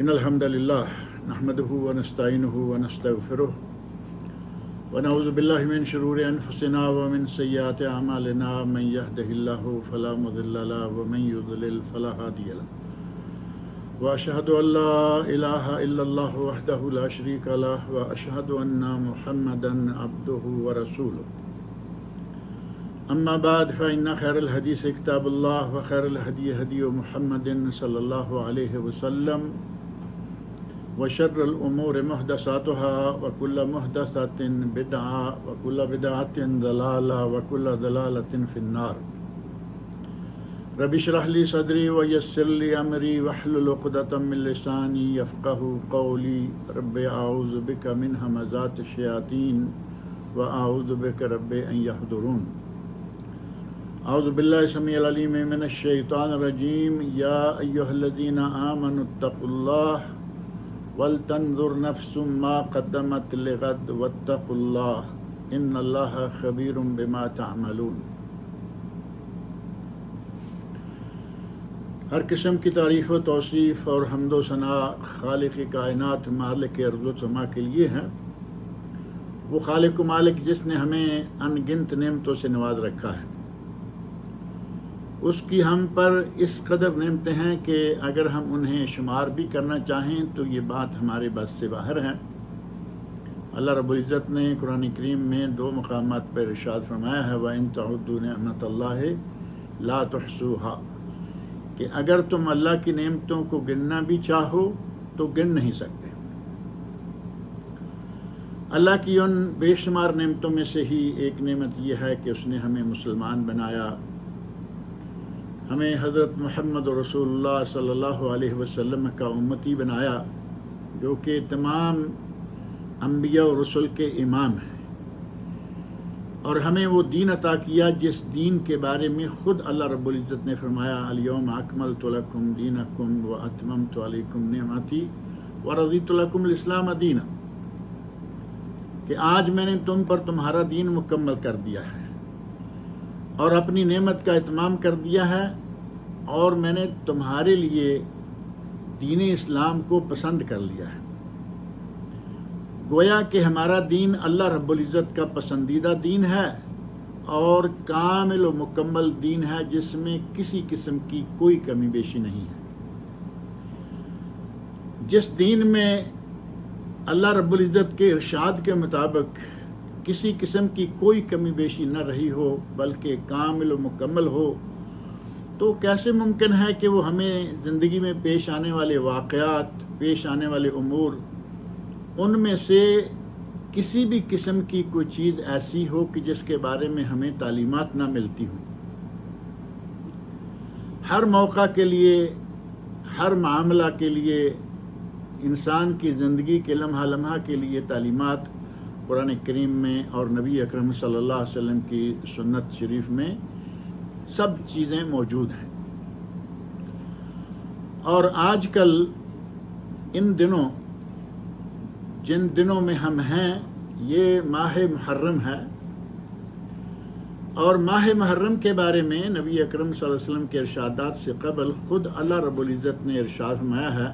إن الحمد لله نحمده ونستعينه ونستغفره ونعوذ بالله من شرور أنفسنا ومن سيئات أعمالنا من يهده الله فلا مضل له ومن يضلل فلا هادي له وأشهد أن لا إله إلا الله وحده لا شريك له وأشهد أن محمدا عبده ورسوله أما بعد فإن خير الحديث كتاب الله وخير الهدي هدي محمد صلى الله عليه وسلم وشر الأمور محدثاتها وكل محدثة بدعة وكل بدعة ضلالة وكل ضلالة في النار رب اشرح لي صدري ويسر لي أمري واحلل عقدة من لساني يفقهوا قولي رب أعوذ بك من همزات الشياطين وأعوذ بك رب أن يحضرون اعوذ باللہ السمیع العلیم من الشیطان الرجیم یا ایہا الذین آمنوا اتقوا اللہ ولتنظر نفس ما قدمت لغد واتقوا اللہ ان اللہ خبیر بما تعملون۔ ہر قسم کی تعریف و توصیف اور حمد و ثناء خالق کائنات مالک ارض و سما کے لیے ہیں، وہ خالق و مالک جس نے ہمیں ان گنت نعمتوں سے نواز رکھا ہے۔ اس کی ہم پر اس قدر نعمتیں ہیں کہ اگر ہم انہیں شمار بھی کرنا چاہیں تو یہ بات ہمارے بس سے باہر ہے۔ اللہ رب العزت نے قرآن کریم میں 2 مقامات پر ارشاد فرمایا ہے وَإِن تَعُدُّوا نِعْمَتَ اللَّهِ لَا تُحْصُوهَا، کہ اگر تم اللہ کی نعمتوں کو گننا بھی چاہو تو گن نہیں سکتے۔ اللہ کی ان بے شمار نعمتوں میں سے ہی ایک نعمت یہ ہے کہ اس نے ہمیں مسلمان بنایا، ہمیں حضرت محمد رسول اللہ صلی اللہ علیہ وسلم کا امتی بنایا جو کہ تمام انبیاء و رسل کے امام ہیں، اور ہمیں وہ دین عطا کیا جس دین کے بارے میں خود اللہ رب العزت نے فرمایا الیوم اکملت لکم دینکم واتممت علیکم نعمتی ورضیت لکم الاسلام دینا، کہ آج میں نے تم پر تمہارا دین مکمل کر دیا ہے اور اپنی نعمت کا اتمام کر دیا ہے، اور میں نے تمہارے لیے دین اسلام کو پسند کر لیا ہے۔ گویا کہ ہمارا دین اللہ رب العزت کا پسندیدہ دین ہے اور کامل و مکمل دین ہے جس میں کسی قسم کی کوئی کمی بیشی نہیں ہے۔ جس دین میں اللہ رب العزت کے ارشاد کے مطابق کسی قسم کی کوئی کمی بیشی نہ رہی ہو بلکہ کامل و مکمل ہو، تو کیسے ممکن ہے کہ وہ ہمیں زندگی میں پیش آنے والے واقعات، پیش آنے والے امور، ان میں سے کسی بھی قسم کی کوئی چیز ایسی ہو کہ جس کے بارے میں ہمیں تعلیمات نہ ملتی ہوں۔ ہر موقع کے لیے، ہر معاملہ کے لیے، انسان کی زندگی کے لمحہ لمحہ کے لیے تعلیمات قرآن کریم میں اور نبی اکرم صلی اللہ علیہ وسلم کی سنت شریف میں سب چیزیں موجود ہیں۔ اور آج کل ان دنوں، جن دنوں میں ہم ہیں، یہ ماہ محرم ہے، اور ماہ محرم کے بارے میں نبی اکرم صلی اللہ علیہ وسلم کے ارشادات سے قبل خود اللہ رب العزت نے ارشاد فرمایا ہے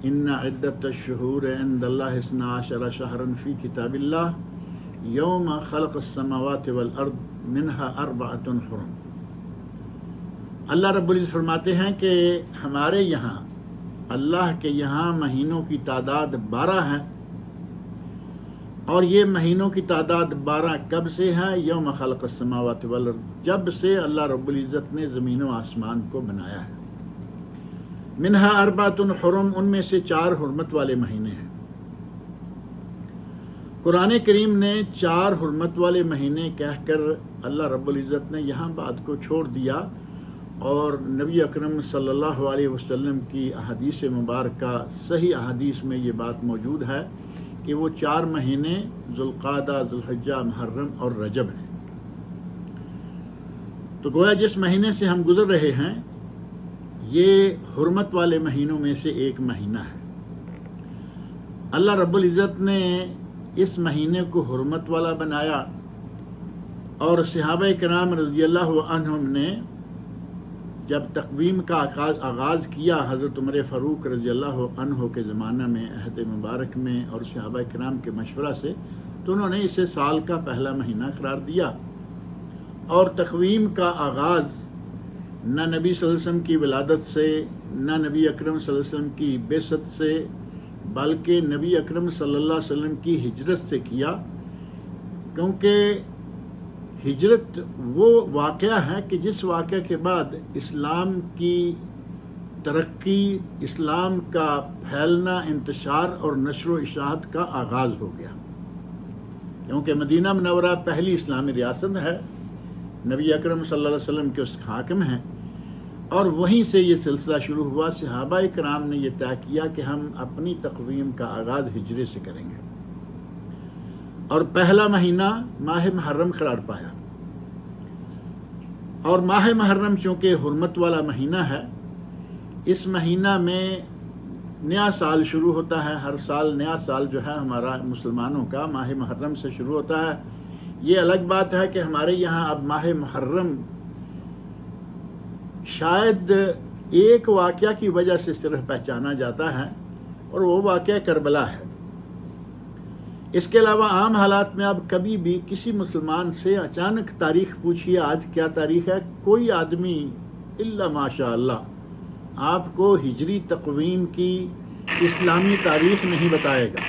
ان عدت الشہور عند اللہ 12 شہرا فی کتاب اللہ یوم خلق السماوات والارض منها 4 حرم۔ اللہ رب العزت فرماتے ہیں کہ ہمارے یہاں، اللہ کے یہاں مہینوں کی تعداد 12 ہے، اور یہ مہینوں کی تعداد 12 کب سے ہے؟ یوم خلق السماوات والارض، جب سے اللہ رب العزت نے زمین و آسمان کو بنایا ہے۔ منہا 4 حرم، ان میں سے 4 حرمت والے مہینے ہیں۔ قرآن کریم نے 4 حرمت والے مہینے کہہ کر اللہ رب العزت نے یہاں بات کو چھوڑ دیا، اور نبی اکرم صلی اللہ علیہ وسلم کی احادیث مبارکہ، صحیح احادیث میں یہ بات موجود ہے کہ وہ 4 مہینے ذوالقعدہ، ذوالحجہ، محرم اور رجب ہیں۔ تو گویا جس مہینے سے ہم گزر رہے ہیں یہ حرمت والے مہینوں میں سے ایک مہینہ ہے۔ اللہ رب العزت نے اس مہینے کو حرمت والا بنایا، اور صحابہ کرام رضی اللہ عنہم نے جب تقویم کا آغاز کیا حضرت عمر فاروق رضی اللہ عنہ کے زمانہ میں عہد مبارک میں اور صحابہ کرام کے مشورہ سے، تو انہوں نے اسے سال کا پہلا مہینہ قرار دیا، اور تقویم کا آغاز نہ نبی صلی اللہ علیہ وسلم کی ولادت سے، نہ نبی اکرم صلی اللہ علیہ وسلم کی بعثت سے، بلکہ نبی اکرم صلی اللہ علیہ وسلم کی ہجرت سے کیا، کیونکہ ہجرت وہ واقعہ ہے کہ جس واقعہ کے بعد اسلام کی ترقی، اسلام کا پھیلنا، انتشار اور نشر و اشاعت کا آغاز ہو گیا، کیونکہ مدینہ منورہ پہلی اسلامی ریاست ہے، نبی اکرم صلی اللہ علیہ وسلم کے اس حاکم ہیں، اور وہیں سے یہ سلسلہ شروع ہوا۔ صحابہ کرام نے یہ طے کیا کہ ہم اپنی تقویم کا آغاز ہجرے سے کریں گے، اور پہلا مہینہ ماہ محرم قرار پایا، اور ماہ محرم چونکہ حرمت والا مہینہ ہے، اس مہینہ میں نیا سال شروع ہوتا ہے۔ ہر سال نیا سال جو ہے ہمارا مسلمانوں کا ماہ محرم سے شروع ہوتا ہے۔ یہ الگ بات ہے کہ ہمارے یہاں اب ماہ محرم شاید ایک واقعہ کی وجہ سے صرف پہچانا جاتا ہے، اور وہ واقعہ کربلا ہے۔ اس کے علاوہ عام حالات میں اب کبھی بھی کسی مسلمان سے اچانک تاریخ پوچھیے آج کیا تاریخ ہے، کوئی آدمی الا ماشاء اللہ آپ کو ہجری تقویم کی اسلامی تاریخ نہیں بتائے گا،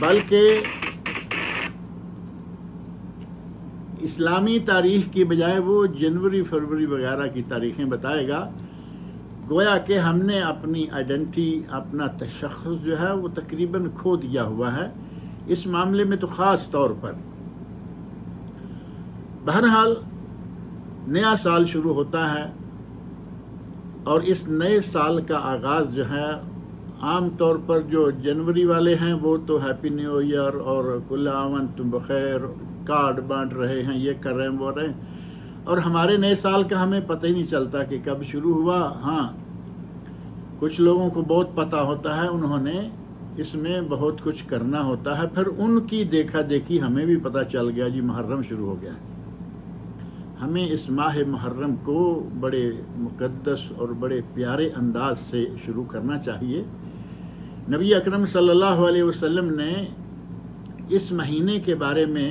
بلکہ اسلامی تاریخ کی بجائے وہ جنوری فروری وغیرہ کی تاریخیں بتائے گا، گویا کہ ہم نے اپنی آئیڈینٹی، اپنا تشخص جو ہے وہ تقریباً کھو دیا ہوا ہے اس معاملے میں، تو خاص طور پر۔ بہرحال نیا سال شروع ہوتا ہے، اور اس نئے سال کا آغاز جو ہے عام طور پر جو جنوری والے ہیں وہ تو ہیپی نیو ایئر اور کل عام وانتم بخیر، کارڈ بانٹ رہے ہیں، یہ کر رہے ہیں، وہ رہے ہیں، اور ہمارے نئے سال کا ہمیں پتہ ہی نہیں چلتا کہ کب شروع ہوا۔ ہاں، کچھ لوگوں کو بہت پتہ ہوتا ہے، انہوں نے اس میں بہت کچھ کرنا ہوتا ہے، پھر ان کی دیکھا دیکھی ہمیں بھی پتہ چل گیا جی محرم شروع ہو گیا ہے۔ ہمیں اس ماہ محرم کو بڑے مقدس اور بڑے پیارے انداز سے شروع کرنا چاہیے۔ نبی اکرم صلی اللہ علیہ وسلم نے اس مہینے کے بارے میں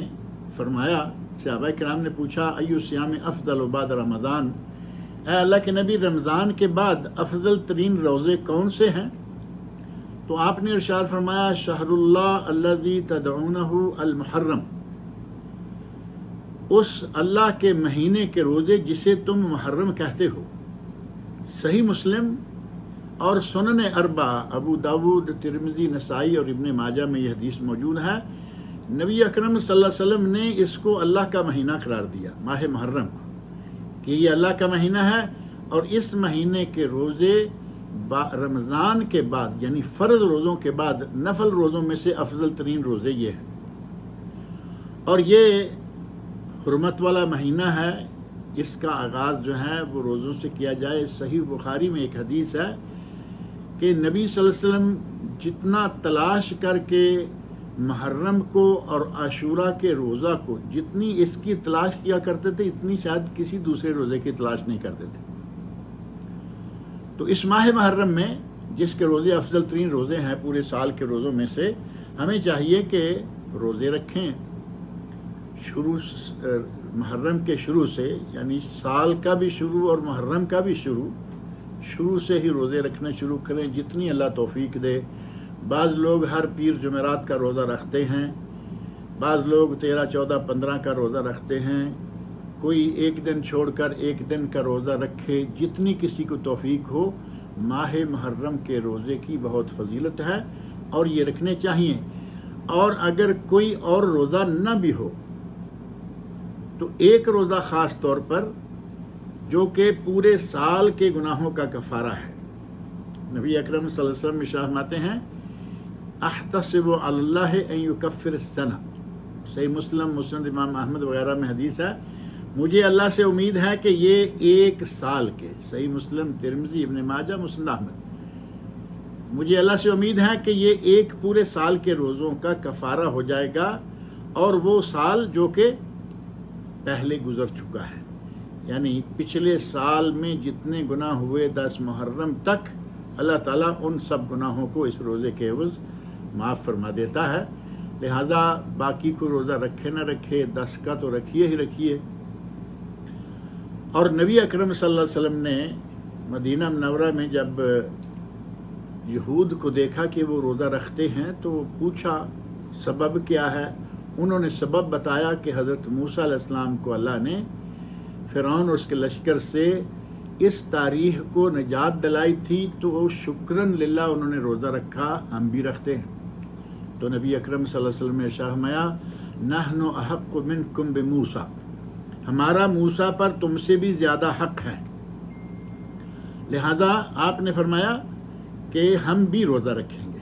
فرمایا، صحابہ کرام نے پوچھا ایو صیام افضل بعد رمضان، اے اللہ کے نبی رمضان کے بعد افضل ترین روزے کون سے ہیں؟ تو آپ نے ارشاد فرمایا شہر اللہ الذی تدعونہ المحرم، اس اللہ کے مہینے کے روزے جسے تم محرم کہتے ہو۔ صحیح مسلم اور سنن اربعہ ابو داود، ترمذی، نسائی اور ابن ماجہ میں یہ حدیث موجود ہے۔ نبی اکرم صلی اللہ علیہ وسلم نے اس کو اللہ کا مہینہ قرار دیا، ماہ محرم کو، کہ یہ اللہ کا مہینہ ہے، اور اس مہینے کے روزے رمضان کے بعد یعنی فرض روزوں کے بعد نفل روزوں میں سے افضل ترین روزے یہ ہیں، اور یہ حرمت والا مہینہ ہے، اس کا آغاز جو ہے وہ روزوں سے کیا جائے۔ صحیح بخاری میں ایک حدیث ہے کہ نبی صلی اللہ علیہ وسلم جتنا تلاش کر کے محرم کو اور عاشورہ کے روزہ کو جتنی اس کی تلاش کیا کرتے تھے، اتنی شاید کسی دوسرے روزے کی تلاش نہیں کرتے تھے۔ تو اس ماہ محرم میں جس کے روزے افضل ترین روزے ہیں پورے سال کے روزوں میں سے، ہمیں چاہیے کہ روزے رکھیں محرم کے شروع سے، یعنی سال کا بھی شروع اور محرم کا بھی شروع سے ہی روزے رکھنا شروع کریں، جتنی اللہ توفیق دے۔ بعض لوگ ہر پیر جمعرات کا روزہ رکھتے ہیں، بعض لوگ 13، 14، 15 کا روزہ رکھتے ہیں، کوئی ایک دن چھوڑ کر ایک دن کا روزہ رکھے، جتنی کسی کو توفیق ہو۔ ماہ محرم کے روزے کی بہت فضیلت ہے اور یہ رکھنے چاہیے، اور اگر کوئی اور روزہ نہ بھی ہو تو ایک روزہ خاص طور پر جو کہ پورے سال کے گناہوں کا کفارہ ہے۔ نبی اکرم صلی اللہ علیہ وسلم ارشاد فرماتے ہیں احتسب علی اللہ ان یکفر السنہ، صحیح مسلم، مسند امام احمد وغیرہ میں حدیث ہے، مجھے اللہ سے امید ہے کہ یہ ایک سال کے، صحیح مسلم، ترمذی، ابن ماجہ، مسند احمد، مجھے اللہ سے امید ہے کہ یہ ایک پورے سال کے روزوں کا کفارہ ہو جائے گا، اور وہ سال جو کہ پہلے گزر چکا ہے۔ یعنی پچھلے سال میں جتنے گناہ ہوئے 10 محرم تک اللہ تعالیٰ ان سب گناہوں کو اس روزے کے عوض معاف فرما دیتا ہے. لہذا باقی کو روزہ رکھے نہ رکھے 10 کا تو رکھیے ہی رکھیے. اور نبی اکرم صلی اللہ علیہ وسلم نے مدینہ منورہ میں جب یہود کو دیکھا کہ وہ روزہ رکھتے ہیں تو پوچھا سبب کیا ہے. انہوں نے سبب بتایا کہ حضرت موسیٰ علیہ السلام کو اللہ نے فرعون اور اس کے لشکر سے اس تاریخ کو نجات دلائی تھی تو وہ شکراً للہ انہوں نے روزہ رکھا، ہم بھی رکھتے ہیں. تو نبی اکرم صلی اللہ علیہ وسلم نے ارشاد فرمایا نحن احق منکم بموسیٰ، ہمارا موسیٰ پر تم سے بھی زیادہ حق ہے. لہذا آپ نے فرمایا کہ ہم بھی روزہ رکھیں گے.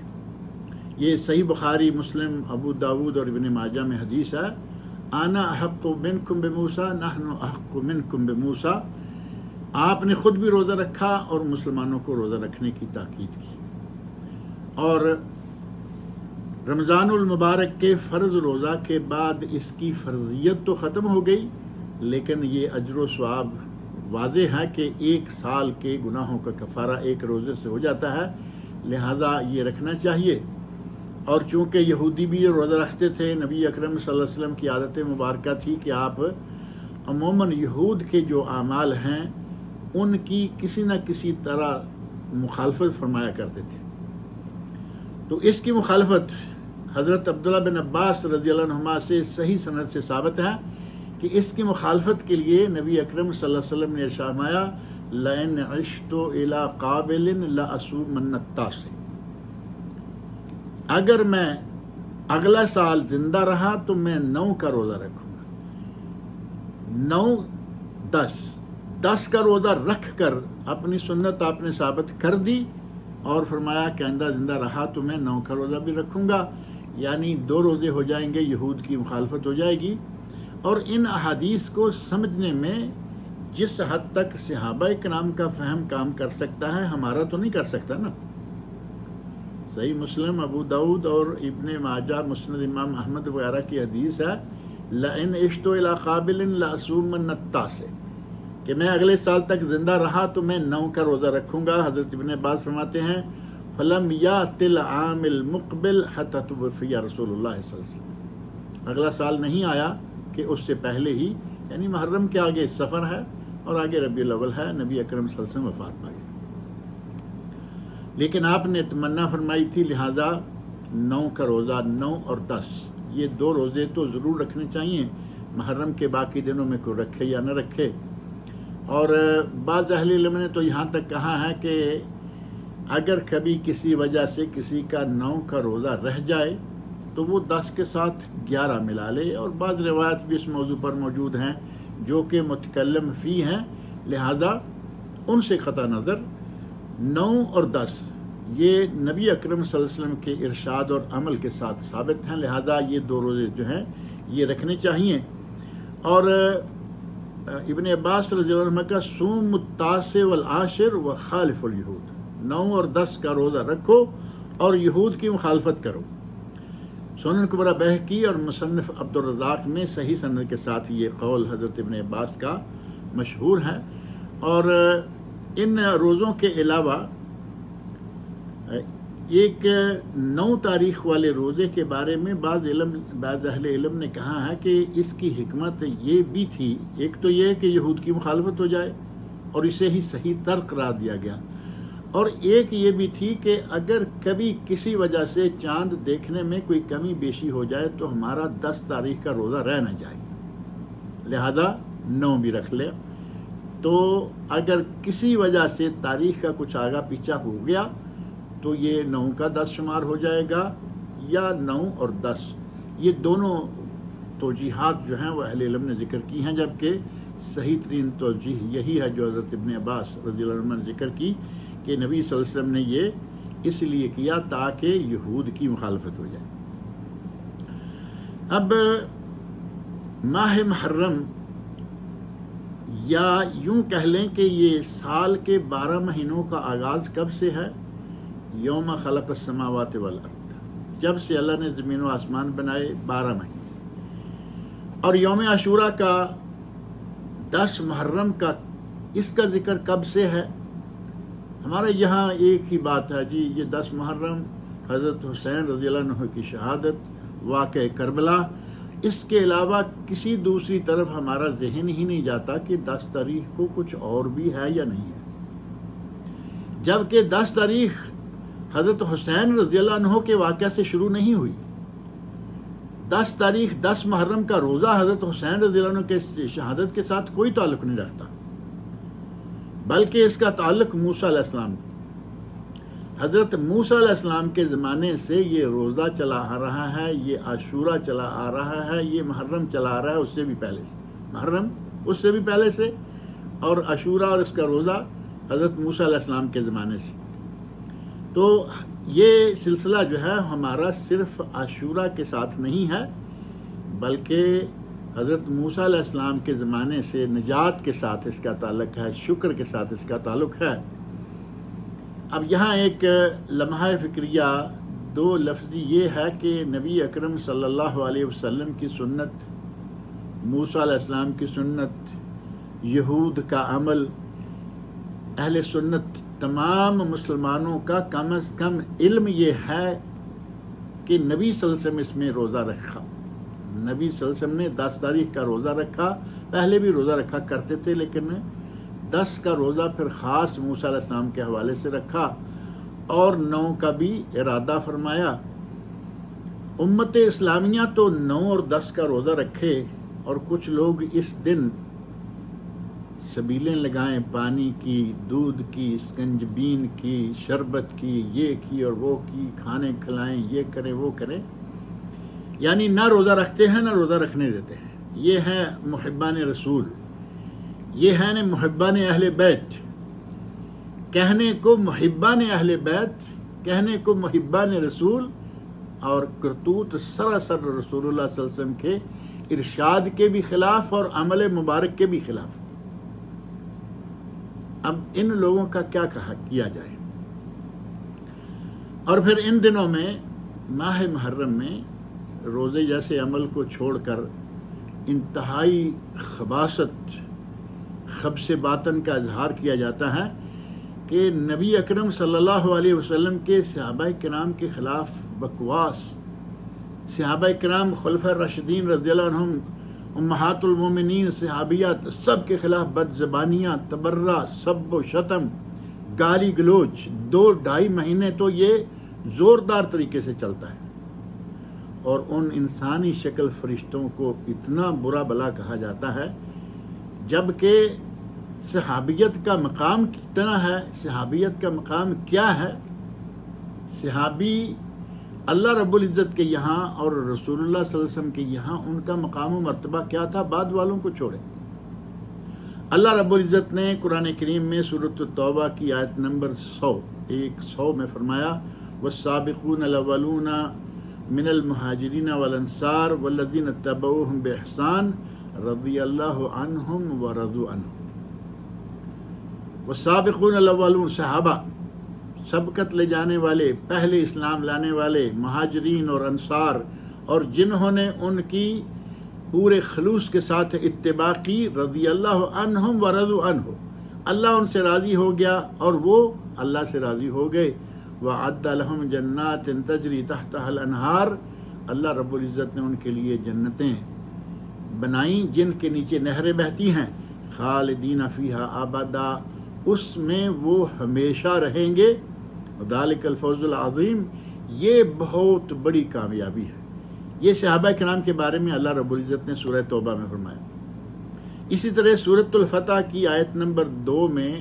یہ صحیح بخاری، مسلم، ابو داود اور ابن ماجہ میں حدیث ہے انا احق منکم بموسیٰ نحن احق منکم بموسیٰ. آپ نے خود بھی روزہ رکھا اور مسلمانوں کو روزہ رکھنے کی تاکید کی. اور رمضان المبارک کے فرض روزہ کے بعد اس کی فرضیت تو ختم ہو گئی، لیکن یہ اجر و ثواب واضح ہے کہ 1 سال کے گناہوں کا کفارہ ایک روزے سے ہو جاتا ہے. لہذا یہ رکھنا چاہیے. اور چونکہ یہودی بھی یہ روزہ رکھتے تھے، نبی اکرم صلی اللہ علیہ وسلم کی عادت مبارکہ تھی کہ آپ عموماً یہود کے جو اعمال ہیں ان کی کسی نہ کسی طرح مخالفت فرمایا کرتے تھے. تو اس کی مخالفت حضرت عبداللہ بن عباس رضی اللہ عنہما سے صحیح سند سے ثابت ہے کہ اس کی مخالفت کے لیے نبی اکرم صلی اللہ علیہ وسلم نے ارشاد فرمایا لئن عشت الی قابل لأصومن التاسع، اگر میں اگلا سال زندہ رہا تو میں 9 کا روزہ رکھوں گا. 9 10 کا روزہ رکھ کر اپنی سنت آپ نے ثابت کر دی اور فرمایا کہ آئندہ زندہ رہا تو میں 9 کا روزہ بھی رکھوں گا. یعنی 2 روزے ہو جائیں گے، یہود کی مخالفت ہو جائے گی. اور ان احادیث کو سمجھنے میں جس حد تک صحابہ کرام کا فہم کام کر سکتا ہے ہمارا تو نہیں کر سکتا نا. صحیح مسلم، ابو داود اور ابن ماجہ، مسند امام احمد وغیرہ کی حدیث ہے لئن عشت الی قابل لأصومن التاسع، کہ میں اگلے سال تک زندہ رہا تو میں 9 کا روزہ رکھوں گا. حضرت ابن عباس فرماتے ہیں فلم یأت العام المقبل حتی توفی رسول اللہ صلی اللہ علیہ وسلم، اگلا سال نہیں آیا کہ اس سے پہلے ہی، یعنی محرم کے آگے سفر ہے اور آگے ربیع الاول ہے، نبی اکرم صلی اللہ علیہ وسلم وفات پا گئے. لیکن آپ نے تمنا فرمائی تھی، لہذا 9 کا روزہ، 9 اور 10 یہ 2 روزے تو ضرور رکھنے چاہیے. محرم کے باقی دنوں میں کوئی رکھے یا نہ رکھے. اور بعض اہل علم نے تو یہاں تک کہا ہے کہ اگر کبھی کسی وجہ سے کسی کا 9 کا روزہ رہ جائے تو وہ 10 کے ساتھ 11 ملا لے. اور بعض روایت بھی اس موضوع پر موجود ہیں جو کہ متکلم فی ہیں، لہذا ان سے قطع نظر 9 اور 10 یہ نبی اکرم صلی اللہ علیہ وسلم کے ارشاد اور عمل کے ساتھ ثابت ہیں. لہذا یہ 2 روزے جو ہیں یہ رکھنے چاہیے. اور ابن عباس رضی اللہ عنہ کا صوم التاسع والعاشر وخالف اليہود، 9 اور 10 کا روزہ رکھو اور یہود کی مخالفت کرو. سنن کبریٰ بہقی اور مصنف عبد الرزاق میں صحیح سند کے ساتھ یہ قول حضرت ابن عباس کا مشہور ہے. اور ان روزوں کے علاوہ ایک 9 تاریخ والے روزے کے بارے میں بعض اہل علم نے کہا ہے کہ اس کی حکمت یہ بھی تھی، ایک تو یہ کہ یہود کی مخالفت ہو جائے اور اسے ہی صحیح تر قرار دیا گیا، اور ایک یہ بھی تھی کہ اگر کبھی کسی وجہ سے چاند دیکھنے میں کوئی کمی بیشی ہو جائے تو ہمارا 10 تاریخ کا روزہ رہ نہ جائے، لہذا 9 بھی رکھ لے. تو اگر کسی وجہ سے تاریخ کا کچھ آگا پیچھا ہو گیا تو یہ 9 کا 10 شمار ہو جائے گا، یا 9 اور 10 یہ دونوں توجیحات جو ہیں وہ اہل علم نے ذکر کی ہیں، جبکہ صحیح ترین توجیح یہی ہے جو حضرت ابن عباس رضی اللہ عنہ نے ذکر کی کہ نبی صلی اللہ علیہ وسلم نے یہ اس لیے کیا تاکہ یہود کی مخالفت ہو جائے. اب ماہ محرم، یا یوں کہہ لیں کہ یہ سال کے 12 مہینوں کا آغاز کب سے ہے؟ یوم خلق السماوات والارض، جب سے اللہ نے زمین و آسمان بنائے 12 مہینے. اور یوم عاشورہ کا 10 محرم کا اس کا ذکر کب سے ہے؟ ہمارے یہاں ایک ہی بات ہے جی، یہ 10 محرم حضرت حسین رضی اللہ عنہ کی شہادت، واقعہ کربلا، اس کے علاوہ کسی دوسری طرف ہمارا ذہن ہی نہیں جاتا کہ 10 تاریخ کو کچھ اور بھی ہے یا نہیں ہے، جبکہ 10 تاریخ حضرت حسین رضی اللہ عنہ کے واقعہ سے شروع نہیں ہوئی۔ 10 تاریخ 10 محرم کا روزہ حضرت حسین رضی اللہ عنہ کے شہادت کے ساتھ کوئی تعلق نہیں رکھتا، بلکہ اس کا تعلق موسیٰ علیہ السلام، حضرت موسیٰ علیہ السلام کے زمانے سے یہ روزہ چلا آ رہا ہے، یہ عاشورہ چلا آ رہا ہے، یہ محرم چلا آ رہا ہے، اس سے بھی پہلے سے، محرم اس سے بھی پہلے سے، اور عاشورہ اور اس کا روزہ حضرت موسیٰ علیہ السلام کے زمانے سے۔ تو یہ سلسلہ جو ہے ہمارا صرف عاشورہ کے ساتھ نہیں ہے، بلکہ حضرت موسیٰ علیہ السلام کے زمانے سے نجات کے ساتھ اس کا تعلق ہے، شکر کے ساتھ اس کا تعلق ہے۔ اب یہاں ایک لمحہ فکریہ 2 لفظی یہ ہے کہ نبی اکرم صلی اللہ علیہ وسلم کی سنت، موسیٰ علیہ السلام کی سنت، یہود کا عمل، اہل سنت تمام مسلمانوں کا کم از کم علم یہ ہے کہ نبی صلی اللہ علیہ وسلم اس میں روزہ رکھا، نبی صلی اللہ علیہ وسلم نے 10 تاریخ کا روزہ رکھا، پہلے بھی روزہ رکھا کرتے تھے، لیکن 10 کا روزہ پھر خاص موسیٰ علیہ السلام کے حوالے سے رکھا، اور 9 کا بھی ارادہ فرمایا۔ امت اسلامیہ تو 9 اور 10 کا روزہ رکھے، اور کچھ لوگ اس دن سبیلیں لگائیں، پانی کی، دودھ کی، سکنجبین کی، شربت کی، یہ کی اور وہ کی، کھانے کھلائیں، یہ کریں وہ کریں، یعنی نہ روزہ رکھتے ہیں نہ روزہ رکھنے دیتے ہیں۔ یہ ہے محبان رسول، یہ ہے نا محبان اہل بیت، کہنے کو محبان اہل بیت، کہنے کو محبان رسول، اور کرتوت سراسر رسول اللہ صلی اللہ علیہ وسلم کے ارشاد کے بھی خلاف اور عمل مبارک کے بھی خلاف۔ اب ان لوگوں کا کیا کیا جائے؟ اور پھر ان دنوں میں ماہ محرم میں روزے جیسے عمل کو چھوڑ کر انتہائی خباثت، خبث باطن کا اظہار کیا جاتا ہے کہ نبی اکرم صلی اللہ علیہ وسلم کے صحابہ کرام کے خلاف بکواس، صحابہ کرام خلفاء راشدین رضی اللہ عنہم، امہات المومنین، صحابیات، سب کے خلاف بد زبانیاں، تبرہ، سب و شتم، گالی گلوچ 2-2.5 مہینے تو یہ زوردار طریقے سے چلتا ہے، اور ان انسانی شکل فرشتوں کو اتنا برا بلا کہا جاتا ہے، جبکہ صحابیت کا مقام کتنا ہے، صحابیت کا مقام کیا ہے؟ صحابی اللہ رب العزت کے یہاں اور رسول اللہ صلی اللہ علیہ وسلم کے یہاں ان کا مقام و مرتبہ کیا تھا، بعد والوں کو چھوڑے۔ اللہ رب العزت نے قرآن کریم میں سورۃ التوبہ کی آیت نمبر 100 میں فرمایا، والسابقون الاولون من المہاجرین والانصار والذین اتبعوہم بإحسان رضی اللہ عنہم ورضوا عنہ۔ والسابقون الاولون، صحابہ، سبقت لے جانے والے، پہلے اسلام لانے والے، مہاجرین اور انصار، اور جنہوں نے ان کی پورے خلوص کے ساتھ اتباع کی، رضی اللہ عنہم ورضوا عنہ، اللہ ان سے راضی ہو گیا اور وہ اللہ سے راضی ہو گئے۔ وَأَعَدَّ لَهُمْ جَنَّاتٍ تَجْرِي تَحْتَهَا الْأَنْهَارُ، اللہ رب العزت نے ان کے لیے جنتیں بنائیں جن کے نیچے نہریں بہتی ہیں، خالدین فیہا ابدا، اس میں وہ ہمیشہ رہیں گے۔ ذالک الفوز العظیم، یہ بہت بڑی کامیابی ہے۔ یہ صحابہ کرام کے بارے میں اللہ رب العزت نے سورہ توبہ میں فرمایا۔ اسی طرح سورۃ الفتح کی آیت نمبر 2 میں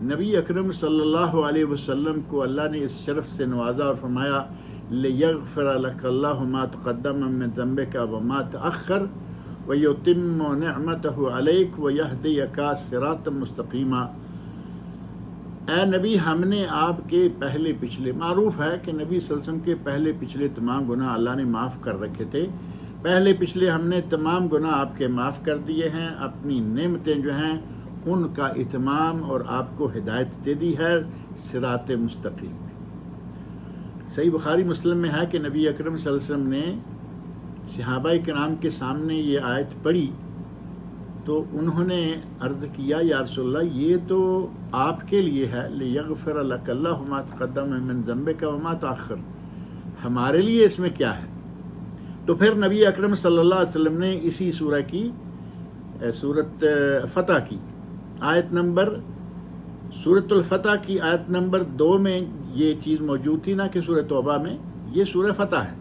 نبی اکرم صلی اللہ علیہ وسلم کو اللہ نے اس شرف سے نوازا اور فرمایا، لِيَغْفِرَ لَكَ اللَّهُ مَا تَقَدَّمَ مِن ذَنبِكَ وَمَا تَأَخَّرَ وَيُتِمُّ نِعْمَتَهُ عَلَيْكَ وَيَهْدِيَكَ صِرَاطًا مُسْتَقِيمًا۔ اے نبی، ہم نے آپ کے پہلے پچھلے، معروف ہے کہ نبی صلی اللہ علیہ وسلم کے پہلے پچھلے تمام گناہ اللہ نے معاف کر رکھے تھے، پہلے پچھلے ہم نے تمام گناہ آپ کے معاف کر دیے ہیں، اپنی نعمتیں جو ہیں ان کا اتمام اور آپ کو ہدایت دے دی ہے صراط مستقیم۔ صحیح بخاری مسلم میں ہے کہ نبی اکرم صلی اللہ علیہ وسلم نے صحابہ کرام کے سامنے یہ آیت پڑھی تو انہوں نے عرض کیا یا رسول اللہ یہ تو آپ کے لیے ہے، لیغفر لک اللہ ما تقدم من ذنبک وما تاخر، ہمارے لیے اس میں کیا ہے؟ تو پھر نبی اکرم صلی اللہ علیہ وسلم نے اسی سورہ کی سورت فتح کی آیت نمبر سورت الفتح کی آیت نمبر 2 میں یہ چیز موجود تھی، نہ کہ سورہ توبہ میں، یہ سورہ فتح ہے،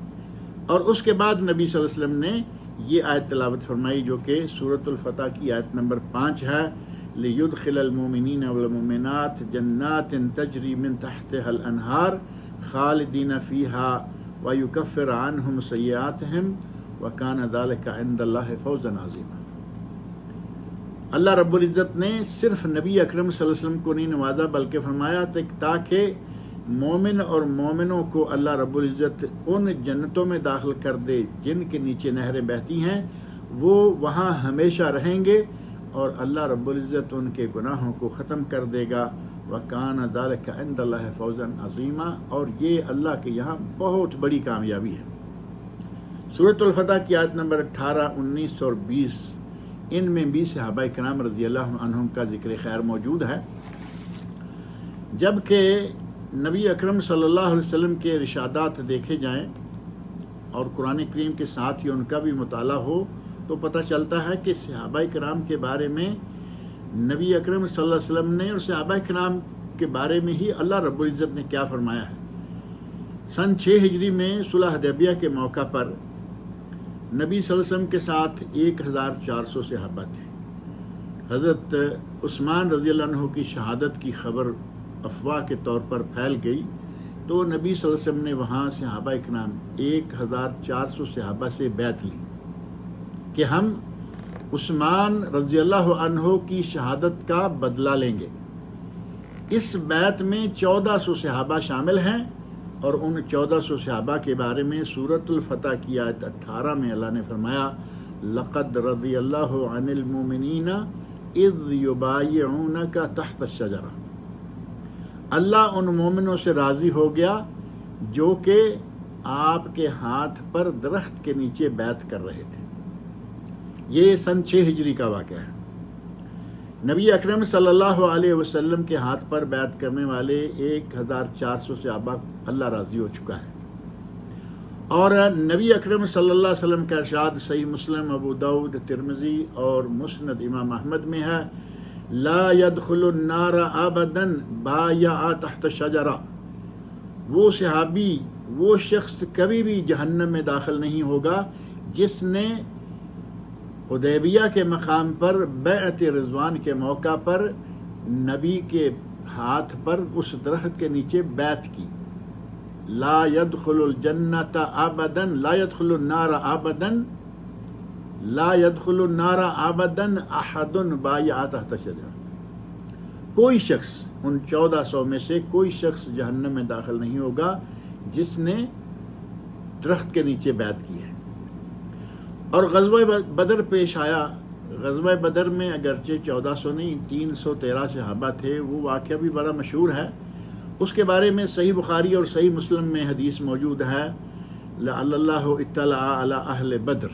اور اس کے بعد نبی صلی اللہ علیہ وسلم نے یہ آیت تلاوت فرمائی جو کہ سورۃ الفتح کی آیت نمبر 5 ہے، لِيُدْخِلَ الْمُؤْمِنِينَ وَالْمُؤْمِنَاتِ جَنَّاتٍ تَجْرِي مِن تَحْتِهَا الْأَنْهَارُ خَالِدِينَ فِيهَا وَيُكَفِّرُ عَنْهُمْ سَيِّئَاتِهِمْ وَكَانَ ذَلِكَ عِندَ اللَّهِ فَوْزًا عَظِيمًا۔ اللہ رب العزت نے صرف نبی اکرم صلی اللہ علیہ وسلم کو نہیں نوازا، بلکہ فرمایا تاکہ مومن اور مومنوں کو اللہ رب العزت ان جنتوں میں داخل کر دے جن کے نیچے نہریں بہتی ہیں، وہ وہاں ہمیشہ رہیں گے اور اللہ رب العزت ان کے گناہوں کو ختم کر دے گا۔ وَكَانَ ذَلِكَ عِندَ اللَّهِ فَوْزًا عَظِيمًا، اور یہ اللہ کے یہاں بہت بڑی کامیابی ہے۔ سورۃ الفتح کی آیت نمبر 18، 19 اور 20، ان میں بھی صحابہ کرام رضی اللہ عنہم کا ذکر خیر موجود ہے، جبکہ نبی اکرم صلی اللہ علیہ وسلم کے ارشادات دیکھے جائیں اور قرآن کریم کے ساتھ ہی ان کا بھی مطالعہ ہو تو پتہ چلتا ہے کہ صحابہ کرام کے بارے میں نبی اکرم صلی اللہ علیہ وسلم نے اور صحابہ کرام کے بارے میں ہی اللہ رب العزت نے کیا فرمایا ہے۔ سن 6 ہجری میں صلح حدیبیہ کے موقع پر نبی صلی اللہ علیہ وسلم کے ساتھ 1400 صحابہ تھے۔ حضرت عثمان رضی اللہ عنہ کی شہادت کی خبر افواہ کے طور پر پھیل گئی تو نبی صلی اللہ علیہ وسلم نے وہاں صحابہ اکرام 1400 صحابہ سے بیعت لی کہ ہم عثمان رضی اللہ عنہ کی شہادت کا بدلہ لیں گے۔ اس بیعت میں 1400 صحابہ شامل ہیں، اور ان 1400 صحابہ کے بارے میں سورۃ الفتح کی آیت 18 میں اللہ نے فرمایا لَقَدْ رَضِيَ اللَّهُ عَنِ الْمُؤْمِنِينَ إِذْ يُبَايِعُونَكَ تَحْتَ الشَّجَرَةِ، اللہ ان مومنوں سے راضی ہو گیا جو کہ آپ کے ہاتھ پر درخت کے نیچے بیعت کر رہے تھے۔ یہ سن 6 ہجری کا واقعہ ہے۔ نبی اکرم صلی اللہ علیہ وسلم کے ہاتھ پر بیعت کرنے والے 1400 صحابہ اللہ راضی ہو چکا ہے، اور نبی اکرم صلی اللہ علیہ وسلم کا ارشاد صحیح مسلم، ابو داؤد، ترمذی اور مسند امام احمد میں ہے، لا يدخل النار ابدا بايع تحت الشجرہ، وہ صحابی، وہ شخص کبھی بھی جہنم میں داخل نہیں ہوگا جس نے حدیبیہ کے مقام پر بیعت رضوان کے موقع پر نبی کے ہاتھ پر اس درخت کے نیچے بیعت کی۔ لا يدخل الجنت ابدا، لا يدخل النار ابدا، لا يدخل النار ابدا احد بايع تحت الشجرہ، کوئی شخص ان 1400 میں سے کوئی شخص جہنم میں داخل نہیں ہوگا جس نے درخت کے نیچے بیعت کی ہے۔ اور غزوہ بدر پیش آیا۔ غزوہ بدر میں اگرچہ 1400 نہیں 313 صحابہ تھے، وہ واقعہ بھی بڑا مشہور ہے، اس کے بارے میں صحیح بخاری اور صحیح مسلم میں حدیث موجود ہے، لعل اللہ اطلع علی اہل بدر،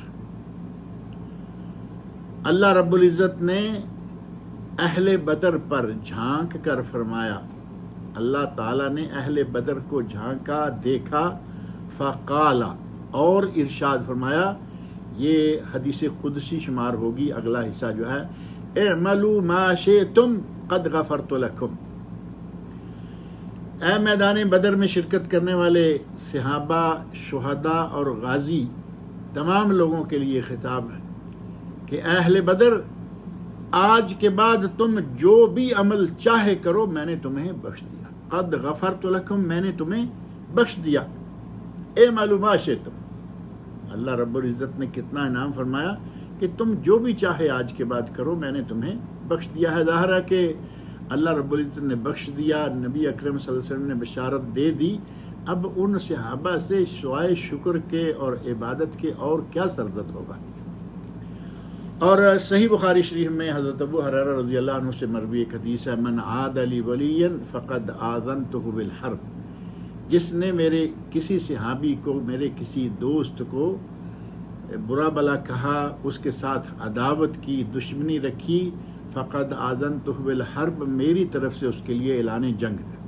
اللہ رب العزت نے اہل بدر پر جھانک کر فرمایا، اللہ تعالیٰ نے اہل بدر کو جھانکا، دیکھا، فقال، اور ارشاد فرمایا، یہ حدیث قدسی شمار ہوگی اگلا حصہ جو ہے، اعملوا ما شئتم قد غفرت لکم، اے میدان بدر میں شرکت کرنے والے صحابہ، شہداء اور غازی تمام لوگوں کے لیے خطاب ہے کہ اہل بدر، آج کے بعد تم جو بھی عمل چاہے کرو، میں نے تمہیں بخش دیا، قد غفرت لکم، میں نے تمہیں بخش دیا، اعملوا ما شئتم، اللہ رب العزت نے کتنا انعام فرمایا کہ تم جو بھی چاہے آج کے بعد کرو، میں نے تمہیں بخش دیا ہے۔ ظاہر ہے کہ اللہ رب العزت نے بخش دیا، نبی اکرم صلی اللہ علیہ وسلم نے بشارت دے دی، اب ان صحابہ سے سوائے شکر کے اور عبادت کے اور کیا سرزد ہوگا۔ اور صحیح بخاری شریف میں حضرت ابو ہریرہ رضی اللہ عنہ سے مروی ایک حدیث ہے، من عاد لی ولیا فقد آذنتہ بالحرب، جس نے میرے کسی صحابی کو، میرے کسی دوست کو برا بلا کہا، اس کے ساتھ عداوت کی، دشمنی رکھی، فقد آذنتہ بالحرب، میری طرف سے اس کے لیے اعلان جنگ ہے۔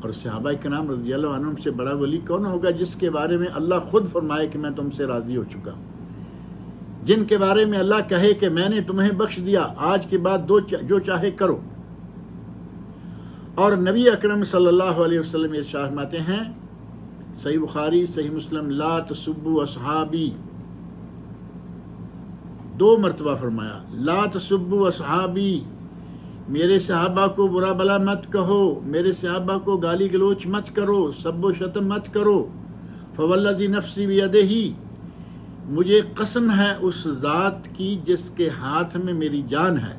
اور صحابہ کرام رضی اللہ عنہم سے بڑا ولی کون ہوگا جس کے بارے میں اللہ خود فرمائے کہ میں تم سے راضی ہو چکا ہوں، جن کے بارے میں اللہ کہے کہ میں نے تمہیں بخش دیا، آج کے بعد جو چاہے کرو۔ اور نبی اکرم صلی اللہ علیہ وسلم ارشاد فرماتے ہیں، صحیح بخاری صحیح مسلم، لا تسبوا اصحابی، 2 مرتبہ فرمایا، لا تسبوا اصحابی، میرے صحابہ کو برا بلا مت کہو، میرے صحابہ کو گالی گلوچ مت کرو، سب و شتم مت کرو۔ فوالذی نفسی بیدہ، مجھے قسم ہے اس ذات کی جس کے ہاتھ میں میری جان ہے،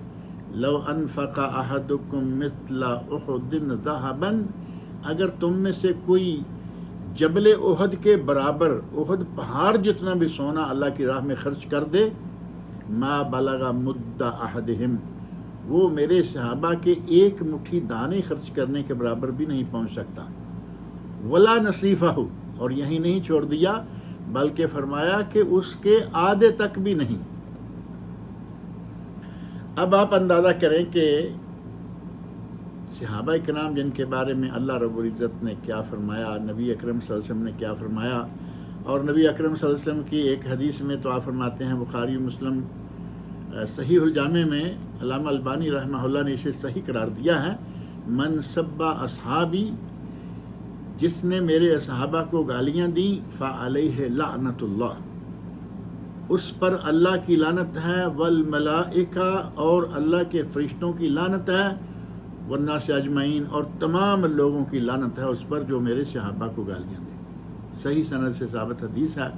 لو انفق احدکم مثل احد ذهبا، اگر تم میں سے کوئی جبل احد کے برابر، احد پہاڑ جتنا بھی سونا اللہ کی راہ میں خرچ کر دے، ما بلغ مد احدہم، وہ میرے صحابہ کے 1 مٹھی دانے خرچ کرنے کے برابر بھی نہیں پہنچ سکتا، ولا نصیفہ، اور یہی نہیں چھوڑ دیا بلکہ فرمایا کہ اس کے آدھے تک بھی نہیں۔ اب آپ اندازہ کریں کہ صحابہ کرام جن کے بارے میں اللہ رب العزت نے کیا فرمایا، نبی اکرم صلی اللہ علیہ وسلم نے کیا فرمایا، اور نبی اکرم صلی اللہ علیہ وسلم کی ایک حدیث میں تو آپ فرماتے ہیں، بخاری مسلم صحیح الجامع میں علامہ البانی رحمہ اللہ نے اسے صحیح قرار دیا ہے، من سب اصحابی، جس نے میرے صحابہ کو گالیاں دیں، فعلیہ لعنت اللہ، اس پر اللہ کی لعنت ہے، والملائکہ، اور اللہ کے فرشتوں کی لعنت ہے، والناس اجمعین، اور تمام لوگوں کی لعنت ہے اس پر جو میرے صحابہ کو گالیاں دیں۔ صحیح سند سے ثابت حدیث ہے،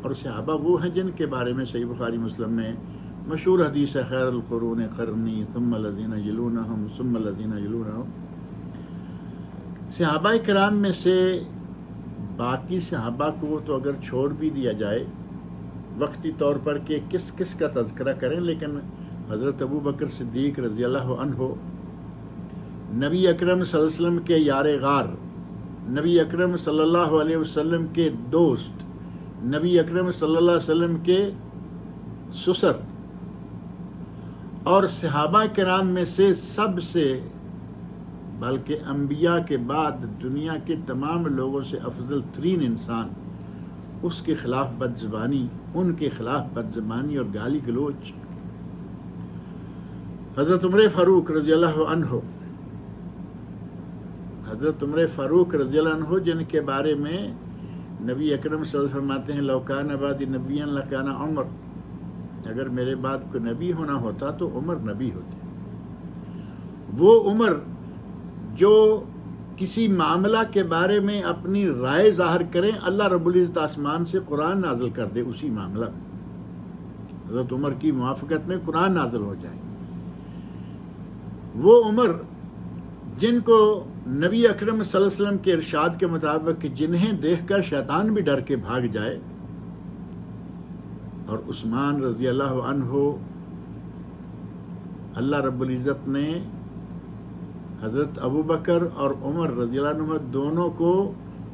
اور صحابہ وہ ہیں جن کے بارے میں صحیح بخاری مسلم میں مشہور حدیث ہے، خیر القرون قرنی ثم الذین یلونہم ثم الذین یلونہم۔ صحابہ کرام میں سے باقی صحابہ کو تو اگر چھوڑ بھی دیا جائے وقتی طور پر کہ کس کس کا تذکرہ کریں، لیکن حضرت ابو بکر صدیق رضی اللہ عنہ نبی اکرم صلی اللہ علیہ وسلم کے یار غار، نبی اکرم صلی اللہ علیہ وسلم کے دوست، نبی اکرم صلی اللہ علیہ وسلم کے سسر، اور صحابہ کرام میں سے سب سے، بلکہ انبیاء کے بعد دنیا کے تمام لوگوں سے افضل ترین انسان، اس کے خلاف بد زبانی، ان کے خلاف بد زبانی اور گالی گلوچ، حضرت عمر فاروق رضی اللہ عنہ، حضرت عمر فاروق رضی اللہ عنہ جن کے بارے میں نبی اکرم صلی اللہ علیہ وسلم فرماتے ہیں، لو کان بعدی نبیا لکان عمر، اگر میرے بعد کوئی نبی ہونا ہوتا تو عمر نبی ہوتے۔ وہ عمر جو کسی معاملہ کے بارے میں اپنی رائے ظاہر کریں، اللہ رب العزت آسمان سے قرآن نازل کر دے اسی معاملہ میں، حضرت عمر کی موافقت میں قرآن نازل ہو جائے۔ وہ عمر جن کو نبی اکرم صلی اللہ علیہ وسلم کے ارشاد کے مطابق جنہیں دیکھ کر شیطان بھی ڈر کے بھاگ جائے، اور عثمان رضی اللہ عنہ، اللہ رب العزت نے حضرت ابو بکر اور عمر رضی اللہ عنہ دونوں کو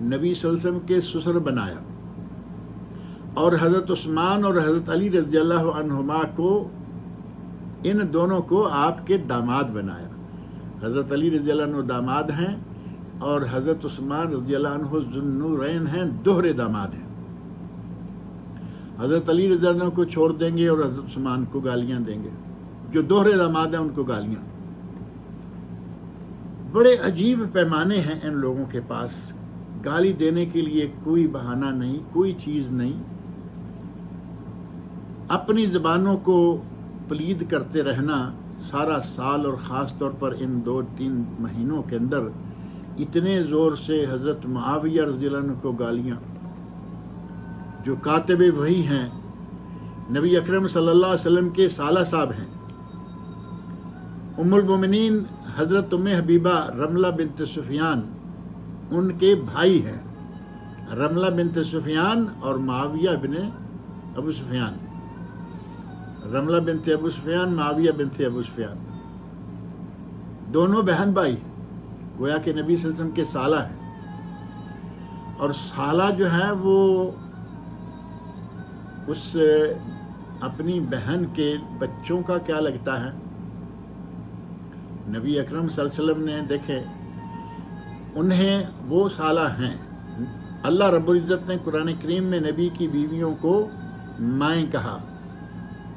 نبی صلی اللہ علیہ وسلم کے سسر بنایا، اور حضرت عثمان اور حضرت علی رضی اللہ عنہما کو، ان دونوں کو آپ کے داماد بنایا۔ حضرت علی رضی اللہ عنہ داماد ہیں، اور حضرت عثمان رضی اللہ عنہ ذو النورین ہیں، دوہرے داماد ہیں۔ حضرت علی رضی اللہ عنہ کو چھوڑ دیں گے اور حضرت عثمان کو گالیاں دیں گے، جو دوہرے داماد ہیں ان کو گالیاں۔ بڑے عجیب پیمانے ہیں ان لوگوں کے پاس، گالی دینے کے لیے کوئی بہانہ نہیں، کوئی چیز نہیں، اپنی زبانوں کو پلید کرتے رہنا سارا سال، اور خاص طور پر ان 2-3 مہینوں کے اندر اتنے زور سے حضرت معاویہ رضی اللہ عنہ کو گالیاں، جو کاتب وحی ہیں، نبی اکرم صلی اللہ علیہ وسلم کے سالہ صاحب ہیں، ام المومنین حضرت ام حبیبہ رملہ بنت سفیان ان کے بھائی ہیں، رملہ بنت سفیان اور معاویہ بن ابو سفیان، رملہ بنت ابو سفیان، معاویہ بنت ابو سفیان، دونوں بہن بھائی ہیں، گویا کہ نبی صلی اللہ علیہ وسلم کے سالہ ہیں، اور سالہ جو ہے وہ اس اپنی بہن کے بچوں کا کیا لگتا ہے؟ نبی اکرم صلی اللہ علیہ وسلم نے دیکھے انہیں وہ سالہ ہیں. اللہ رب العزت نے قرآن کریم میں نبی کی بیویوں کو مائیں کہا.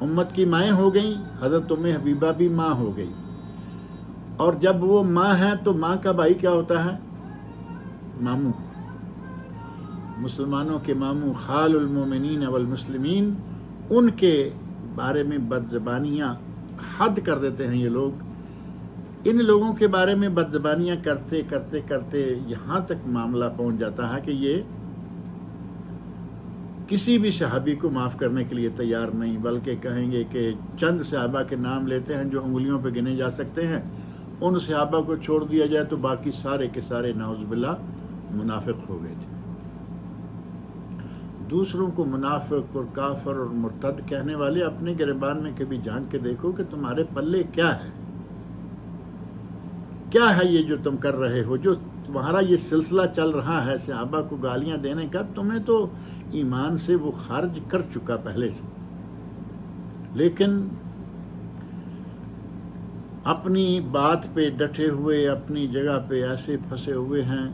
امت کی مائیں ہو گئیں، حضرت ام حبیبہ بھی ماں ہو گئی. اور جب وہ ماں ہے تو ماں کا بھائی کیا ہوتا ہے؟ ماموں. مسلمانوں کے ماموں خال المومنین والمسلمین، ان کے بارے میں بد زبانیاں حد کر دیتے ہیں یہ لوگ. ان لوگوں کے بارے میں بد زبانیاں کرتے کرتے کرتے یہاں تک معاملہ پہنچ جاتا ہے کہ یہ کسی بھی صحابی کو معاف کرنے کے لیے تیار نہیں، بلکہ کہیں گے کہ چند صحابہ کے نام لیتے ہیں جو انگلیوں پہ گنے جا سکتے ہیں، ان صحابہ کو چھوڑ دیا جائے تو باقی سارے کے سارے نعوذ باللہ منافق ہو گئے تھے. دوسروں کو منافق اور کافر اور مرتد کہنے والے اپنے گریبان میں کبھی جھانک کے دیکھو کہ تمہارے پلے کیا ہے، کیا ہے یہ جو تم کر رہے ہو. جو تمہارا یہ سلسلہ چل رہا ہے صحابہ کو گالیاں دینے کا، تمہیں تو ایمان سے وہ خارج کر چکا پہلے سے، لیکن اپنی بات پہ ڈٹے ہوئے، اپنی جگہ پہ ایسے پھنسے ہوئے ہیں،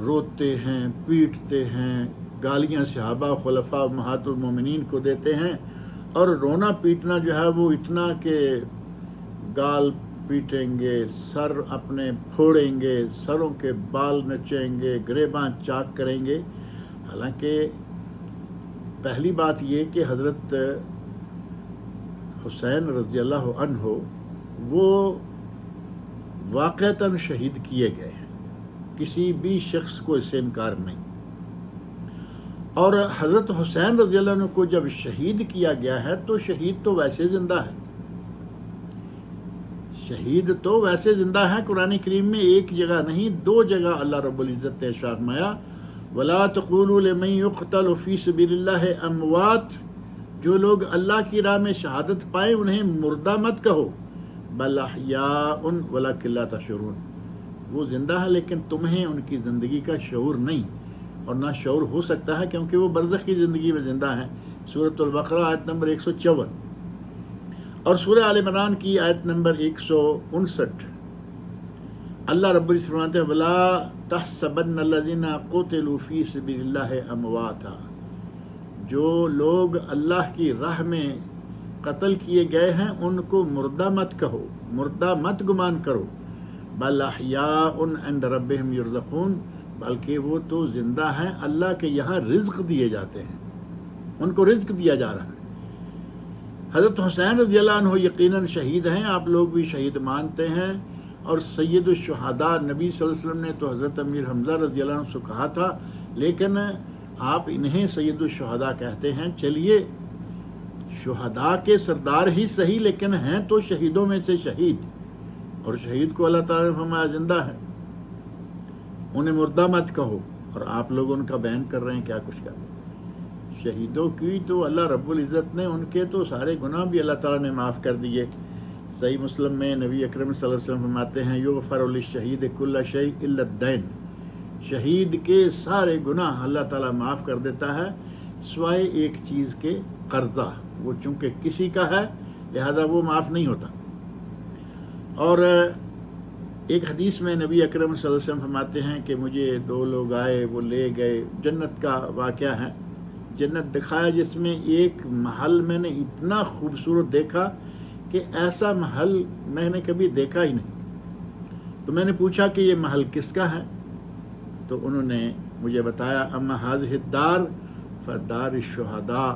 روتے ہیں، پیٹتے ہیں، گالیاں صحابہ خلفاء امہات المومنین کو دیتے ہیں. اور رونا پیٹنا جو ہے وہ اتنا کہ گال پیٹیں گے، سر اپنے پھوڑیں گے، سروں کے بال نچیں گے، گریباں چاک کریں گے. حالانکہ پہلی بات یہ کہ حضرت حسین رضی اللہ عنہ وہ واقعتاً شہید کیے گئے ہیں، کسی بھی شخص کو اس سے انکار نہیں. اور حضرت حسین رضی اللہ عنہ کو جب شہید کیا گیا ہے تو شہید تو ویسے زندہ ہے، شہید تو ویسے زندہ ہے. قرآن کریم میں ایک جگہ نہیں، دو جگہ اللہ رب العزت نے ارشاد فرمایا وَلَا تَقُولُوا لِمَن يُقْتَلُ فِي سَبِيلِ اللَّهِ أَمْوَاتٌ، جو لوگ اللہ کی راہ میں شہادت پائیں انہیں مردہ مت کہو، بل احیاء ولکن لا تشعرون، وہ زندہ ہے لیکن تمہیں ان کی زندگی کا شعور نہیں، اور نہ شعور ہو سکتا ہے کیونکہ وہ برزخ کی زندگی میں زندہ ہیں. سورۃ البقرہ آیت نمبر 154 اور سورہ آل عمران کی آیت نمبر 159 اللہ رب العزت فرماتے ہیں وَلَا تَحْسَبَنَّ الَّذِينَ قُتِلُوا فِي سَبِيلِ اللَّهِ أَمْوَاتًا، جو لوگ اللہ کی راہ میں قتل کیے گئے ہیں ان کو مردہ مت کہو، مردہ مت گمان کرو، بل احیاء عند ربهم یرزقون، بلکہ وہ تو زندہ ہیں، اللہ کے یہاں رزق دیے جاتے ہیں، ان کو رزق دیا جا رہا ہے. حضرت حسین رضی اللہ عنہ یقیناً شہید ہیں، آپ لوگ بھی شہید مانتے ہیں. اور سید الشہداء نبی صلی اللہ علیہ وسلم نے تو حضرت امیر حمزہ رضی اللہ عنہ سے کہا تھا، لیکن آپ انہیں سید الشہداء کہتے ہیں. چلیے شہداء کے سردار ہی صحیح، لیکن ہیں تو شہیدوں میں سے شہید، اور شہید کو اللہ تعالیٰ نے فرمایا زندہ ہے، انہیں مردہ مت کہو. اور آپ لوگ ان کا بیان کر رہے ہیں کیا کچھ کر رہے ہیں. شہیدوں کی تو اللہ رب العزت نے ان کے تو سارے گناہ بھی اللہ تعالیٰ نے معاف کر دیے. صحیح مسلم میں نبی اکرم صلی اللہ علیہ وسلم فرماتے ہیں یغفر للشہید کل شیء الا الدین، شہید کے سارے گناہ اللہ تعالیٰ معاف کر دیتا ہے سوائے ایک چیز کے، قرضہ. وہ چونکہ کسی کا ہے لہذا وہ معاف نہیں ہوتا. اور ایک حدیث میں نبی اکرم صلی اللہ علیہ وسلم فرماتے ہیں کہ مجھے دو لوگ آئے، وہ لے گئے، جنت کا واقعہ ہے، جنت دکھایا جس میں ایک محل میں نے اتنا خوبصورت دیکھا کہ ایسا محل میں نے کبھی دیکھا ہی نہیں. تو میں نے پوچھا کہ یہ محل کس کا ہے؟ تو انہوں نے مجھے بتایا اما هذه الدار فدار الشہداء،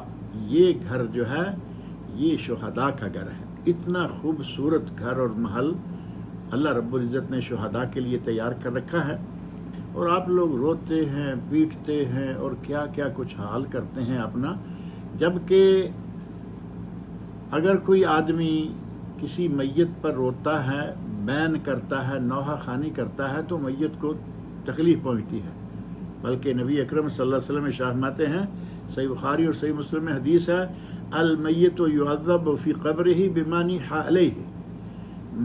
یہ گھر جو ہے یہ شہداء کا گھر ہے. اتنا خوبصورت گھر اور محل اللہ رب العزت نے شہداء کے لیے تیار کر رکھا ہے. اور آپ لوگ روتے ہیں، پیٹتے ہیں اور کیا کیا کچھ حال کرتے ہیں اپنا. جبکہ اگر کوئی آدمی کسی میت پر روتا ہے، بین کرتا ہے، نوحہ خوانی کرتا ہے تو میت کو تکلیف پہنچتی ہے. بلکہ نبی اکرم صلی اللہ علیہ وسلم ارشاد فرماتے ہیں، صحیح بخاری اور صحیح مسلم میں حدیث ہے المیت یعذب فی قبرہ بما نیح علیہ،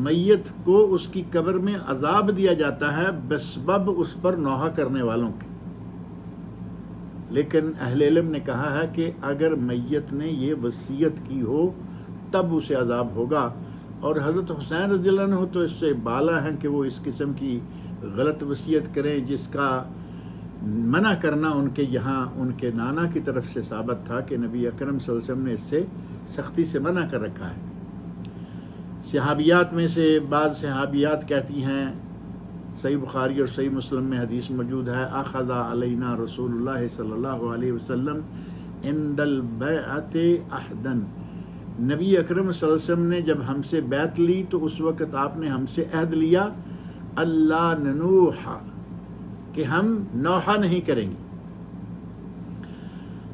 میت کو اس کی قبر میں عذاب دیا جاتا ہے بسبب اس پر نوحہ کرنے والوں کے. لیکن اہل علم نے کہا ہے کہ اگر میت نے یہ وصیت کی ہو تب اسے عذاب ہوگا، اور حضرت حسین رضی اللہ عنہ تو اس سے بالا ہیں کہ وہ اس قسم کی غلط وصیت کریں جس کا منع کرنا ان کے یہاں ان کے نانا کی طرف سے ثابت تھا کہ نبی اکرم صلی اللہ علیہ وسلم نے اس سے سختی سے منع کر رکھا ہے۔ صحابیات میں سے بعض صحابیات کہتی ہیں، صحیح بخاری اور صحیح مسلم میں حدیث موجود ہے، اخذ علینا رسول اللہ صلی اللہ علیہ وسلم عند البیعۃ عہدا، نبی اکرم صلی اللہ علیہ وسلم نے جب ہم سے بیعت لی تو اس وقت آپ نے ہم سے عہد لیا اللہ ننوح، کہ ہم نوحہ نہیں کریں گے۔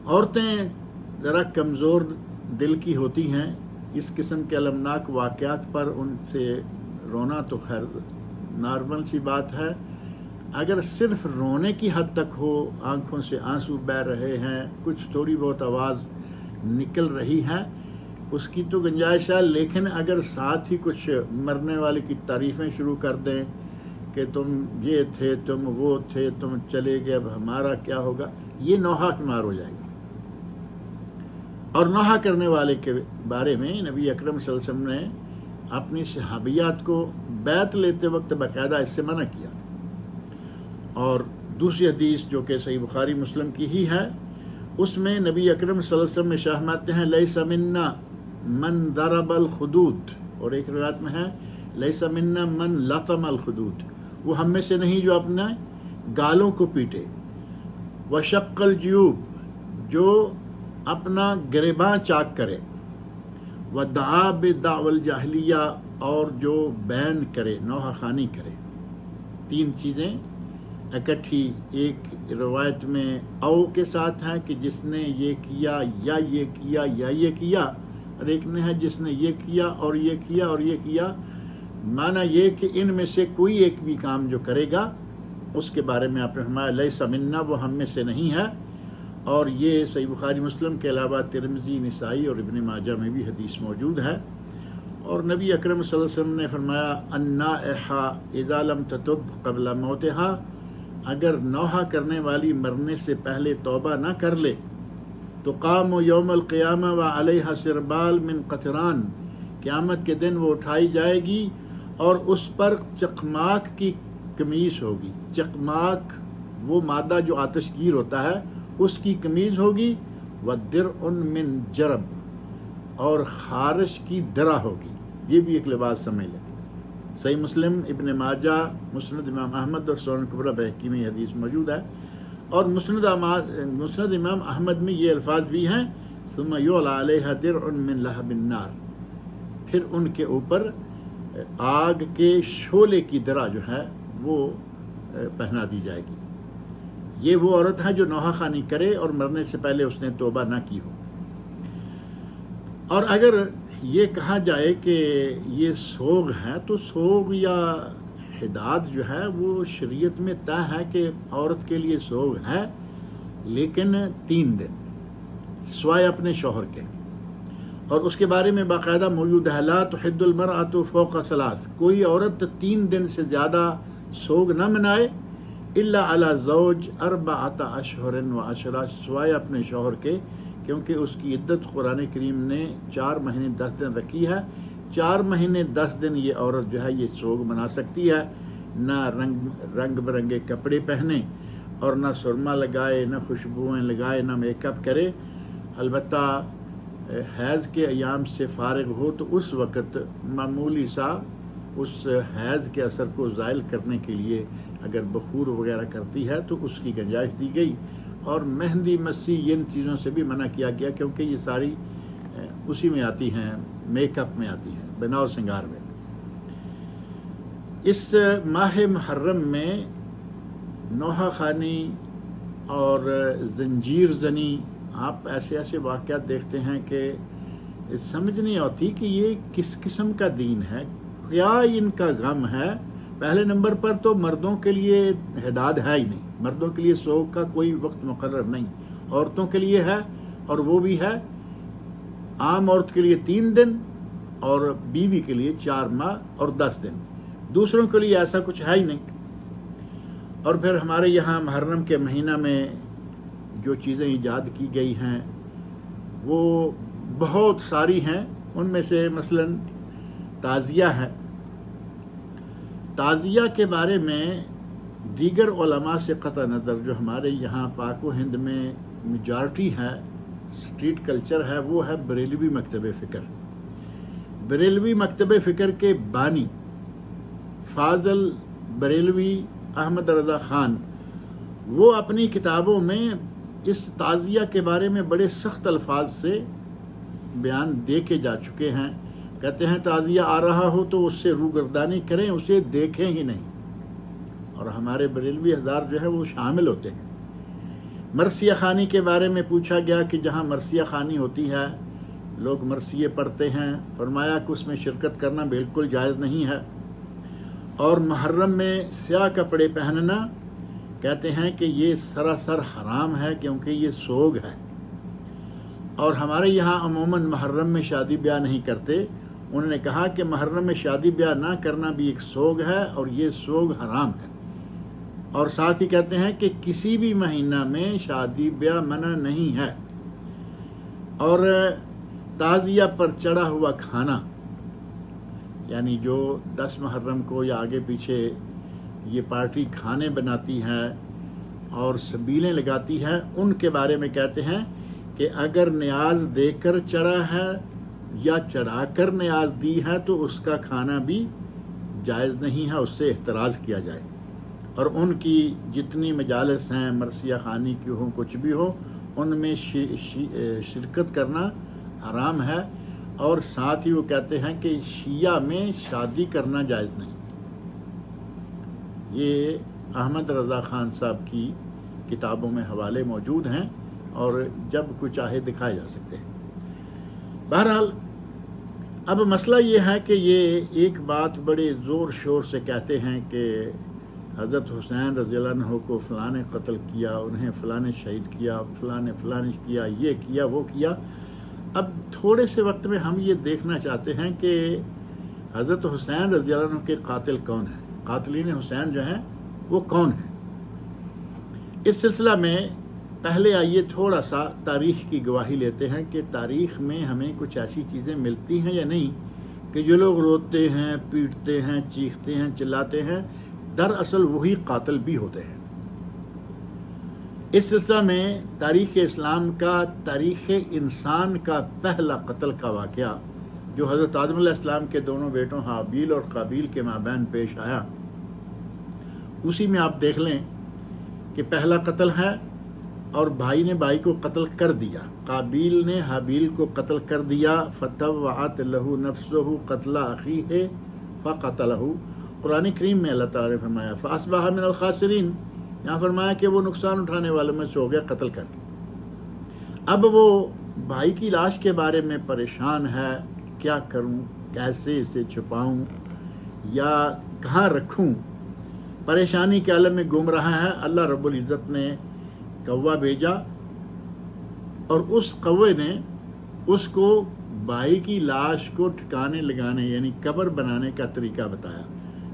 عورتیں ذرا کمزور دل کی ہوتی ہیں، اس قسم کے المناک واقعات پر ان سے رونا تو خیر نارمل سی بات ہے، اگر صرف رونے کی حد تک ہو، آنکھوں سے آنسو بہہ رہے ہیں، کچھ تھوڑی بہت آواز نکل رہی ہے، اس کی تو گنجائش ہے، لیکن اگر ساتھ ہی کچھ مرنے والے کی تعریفیں شروع کر دیں کہ تم یہ تھے، تم وہ تھے، تم چلے گئے، اب ہمارا کیا ہوگا، یہ نوحہ شمار ہو جائے گا۔ اور نوحہ کرنے والے کے بارے میں نبی اکرم صلی اللہ علیہ وسلم نے اپنی صحابیات کو بیعت لیتے وقت باقاعدہ اس سے منع کیا۔ اور دوسری حدیث جو کہ صحیح بخاری مسلم کی ہی ہے، اس میں نبی اکرم صلی اللہ علیہ وسلم ارشاد فرماتے ہیں لیس منا من ضرب الخدود، اور ایک روایت میں ہے لیس منا من لطم الخدود، وہ ہم میں سے نہیں جو اپنے گالوں کو پیٹے، وشق الجیوب، جو اپنا گریباں چاک کرے، ودعا بدعوى الجاہلیہ، اور جو بین کرے، نوحہ خوانی کرے۔ تین چیزیں اکٹھی ایک روایت میں او کے ساتھ ہے کہ جس نے یہ کیا یا یہ کیا یا یہ کیا، اور ایک نے ہے جس نے یہ کیا اور یہ کیا اور یہ کیا، معنی یہ کہ ان میں سے کوئی ایک بھی کام جو کرے گا اس کے بارے میں آپ نے فرمایا لیس منا، وہ ہم میں سے نہیں ہے۔ اور یہ صحیح بخاری مسلم کے علاوہ ترمذی، نسائی اور ابن ماجہ میں بھی حدیث موجود ہے۔ اور نبی اکرم صلی اللہ علیہ وسلم نے فرمایا النائحہ اذا لم تتب قبل موتہا، اگر نوحہ کرنے والی مرنے سے پہلے توبہ نہ کر لے تو قام یوم القیامہ وعلیہا سربال من قطران، قیامت کے دن وہ اٹھائی جائے گی اور اس پر چقماق کی قمیص ہوگی۔ چقماق وہ مادہ جو آتش گیر ہوتا ہے اس کی قمیض ہوگی، وَدِرْعٌ مِّن جرب، اور خارش کی درع ہوگی۔ یہ بھی ایک لباس سمجھ لیں۔ صحیح مسلم، ابن ماجہ، مسند امام احمد اور سنن کبریٰ بہقی میں یہ حدیث موجود ہے۔ اور مسند امام احمد میں یہ الفاظ بھی ہیں ثم یعلی علیہا درع من لہب النار، پھر ان کے اوپر آگ کے شعلے کی درع جو ہے وہ پہنا دی جائے گی۔ یہ وہ عورت ہے جو نوحہ خوانی کرے اور مرنے سے پہلے اس نے توبہ نہ کی ہو۔ اور اگر یہ کہا جائے کہ یہ سوگ ہے تو سوگ یا حداد جو ہے وہ شریعت میں طے ہے کہ عورت کے لیے سوگ ہے، لیکن 3 دن سوائے اپنے شوہر کے، اور اس کے بارے میں باقاعدہ موجود ہے لا تحد المرأة فوق 3، کوئی عورت 3 دن سے زیادہ سوگ نہ منائے الا علی زوج 4 اشہر و 10، سوائے اپنے شوہر کے، کیونکہ اس کی عدت قرآن کریم نے 4 مہینے 10 دن رکھی ہے۔ 4 مہینے 10 دن یہ عورت جو ہے یہ سوگ منا سکتی ہے، نہ رنگ برنگے کپڑے پہنے اور نہ سرما لگائے، نہ خوشبوئیں لگائے، نہ میک اپ کرے۔ البتہ حیض کے ایام سے فارغ ہو تو اس وقت معمولی سا اس حیض کے اثر کو زائل کرنے کے لیے اگر بخور وغیرہ کرتی ہے تو اس کی گنجائش دی گئی، اور مہندی مسی ان چیزوں سے بھی منع کیا گیا کیونکہ یہ ساری اسی میں آتی ہیں، میک اپ میں آتی ہیں، بنا و سنگار میں۔ اس ماہ محرم میں نوحہ خوانی اور زنجیر زنی، آپ ایسے واقعات دیکھتے ہیں کہ سمجھ نہیں آتی کہ یہ کس قسم کا دین ہے، کیا ان کا غم ہے۔ پہلے نمبر پر تو مردوں کے لیے حداد ہے ہی نہیں، مردوں کے لیے سوگ کا کوئی وقت مقرر نہیں، عورتوں کے لیے ہے، اور وہ بھی ہے عام عورت کے لیے 3 دن اور بیوی کے لیے 4 ماہ اور 10 دن، دوسروں کے لیے ایسا کچھ ہے ہی نہیں۔ اور پھر ہمارے یہاں محرم کے مہینہ میں جو چیزیں ایجاد کی گئی ہیں وہ بہت ساری ہیں. ان میں سے مثلاً تعزیہ ہے. تعزیہ کے بارے میں دیگر علماء سے قطع نظر جو ہمارے یہاں پاک و ہند میں میجارٹی ہے، اسٹریٹ کلچر ہے، وہ ہے بریلوی مکتب فکر. بریلوی مکتب فکر کے بانی فاضل بریلوی احمد رضا خان وہ اپنی کتابوں میں اس تعزیہ کے بارے میں بڑے سخت الفاظ سے بیان دے کے جا چکے ہیں. کہتے ہیں تعزیہ آ رہا ہو تو اس سے روگردانی کریں، اسے دیکھیں ہی نہیں. اور ہمارے بریلوی حضار جو ہے وہ شامل ہوتے ہیں. مرثیہ خوانی کے بارے میں پوچھا گیا کہ جہاں مرثیہ خوانی ہوتی ہے لوگ مرثیے پڑھتے ہیں، فرمایا کہ اس میں شرکت کرنا بالکل جائز نہیں ہے. اور محرم میں سیاہ کپڑے پہننا کہتے ہیں کہ یہ سراسر حرام ہے کیونکہ یہ سوگ ہے. اور ہمارے یہاں عموماً محرم میں شادی بیاہ نہیں کرتے. انہوں نے کہا کہ محرم میں شادی بیاہ نہ کرنا بھی ایک سوگ ہے اور یہ سوگ حرام ہے. اور ساتھ ہی کہتے ہیں کہ کسی بھی مہینہ میں شادی بیاہ منع نہیں ہے. اور تعزیہ پر چڑھا ہوا کھانا، یعنی جو 10 محرم کو یا آگے پیچھے یہ پارٹی کھانے بناتی ہے اور سبیلیں لگاتی ہے، ان کے بارے میں کہتے ہیں کہ اگر نیاز دے کر چڑھا ہے یا چڑھا کر نیاز دی ہے تو اس کا کھانا بھی جائز نہیں ہے، اس سے احتراز کیا جائے. اور ان کی جتنی مجالس ہیں مرثیہ خوانی کی ہو کچھ بھی ہو ان میں شرکت کرنا حرام ہے. اور ساتھ ہی وہ کہتے ہیں کہ شیعہ میں شادی کرنا جائز نہیں. یہ احمد رضا خان صاحب کی کتابوں میں حوالے موجود ہیں اور جب کوئی چاہے دکھائے جا سکتے ہیں. بہرحال اب مسئلہ یہ ہے کہ یہ ایک بات بڑے زور شور سے کہتے ہیں کہ حضرت حسین رضی اللہ عنہ کو فلاں نے قتل کیا، انہیں فلاں نے شہید کیا، فلاں نے کیا، یہ کیا وہ کیا. اب تھوڑے سے وقت میں ہم یہ دیکھنا چاہتے ہیں کہ حضرت حسین رضی اللہ عنہ کے قاتل کون ہیں، قاتلین حسین جو ہیں وہ کون ہیں. اس سلسلہ میں پہلے آئیے تھوڑا سا تاریخ کی گواہی لیتے ہیں کہ تاریخ میں ہمیں کچھ ایسی چیزیں ملتی ہیں یا نہیں کہ جو لوگ روتے ہیں، پیٹتے ہیں، چیختے ہیں، چلاتے ہیں، دراصل وہی قاتل بھی ہوتے ہیں. اس سلسلہ میں تاریخ اسلام کا تاریخ انسان کا پہلا قتل کا واقعہ جو حضرت آدم علیہ السلام کے دونوں بیٹوں حابیل اور قابیل کے مابین پیش آیا، اسی میں آپ دیکھ لیں کہ پہلا قتل ہے اور بھائی نے بھائی کو قتل کر دیا. قابیل نے حابیل کو قتل کر دیا. فطوعت له نفسه قتل اخیہ فقتلہ. قرآن کریم میں اللہ تعالیٰ نے فرمایا فاصبح من الخاسرین. یہاں فرمایا کہ وہ نقصان اٹھانے والوں میں سے ہو گیا قتل کر کے. اب وہ بھائی کی لاش کے بارے میں پریشان ہے، کیا کروں، کیسے اسے چھپاؤں یا کہاں رکھوں. پریشانی کے عالم میں گم رہا ہے. اللہ رب العزت نے کوا بھیجا اور اس کوے نے اس کو بھائی کی لاش کو ٹھکانے لگانے یعنی قبر بنانے کا طریقہ بتایا.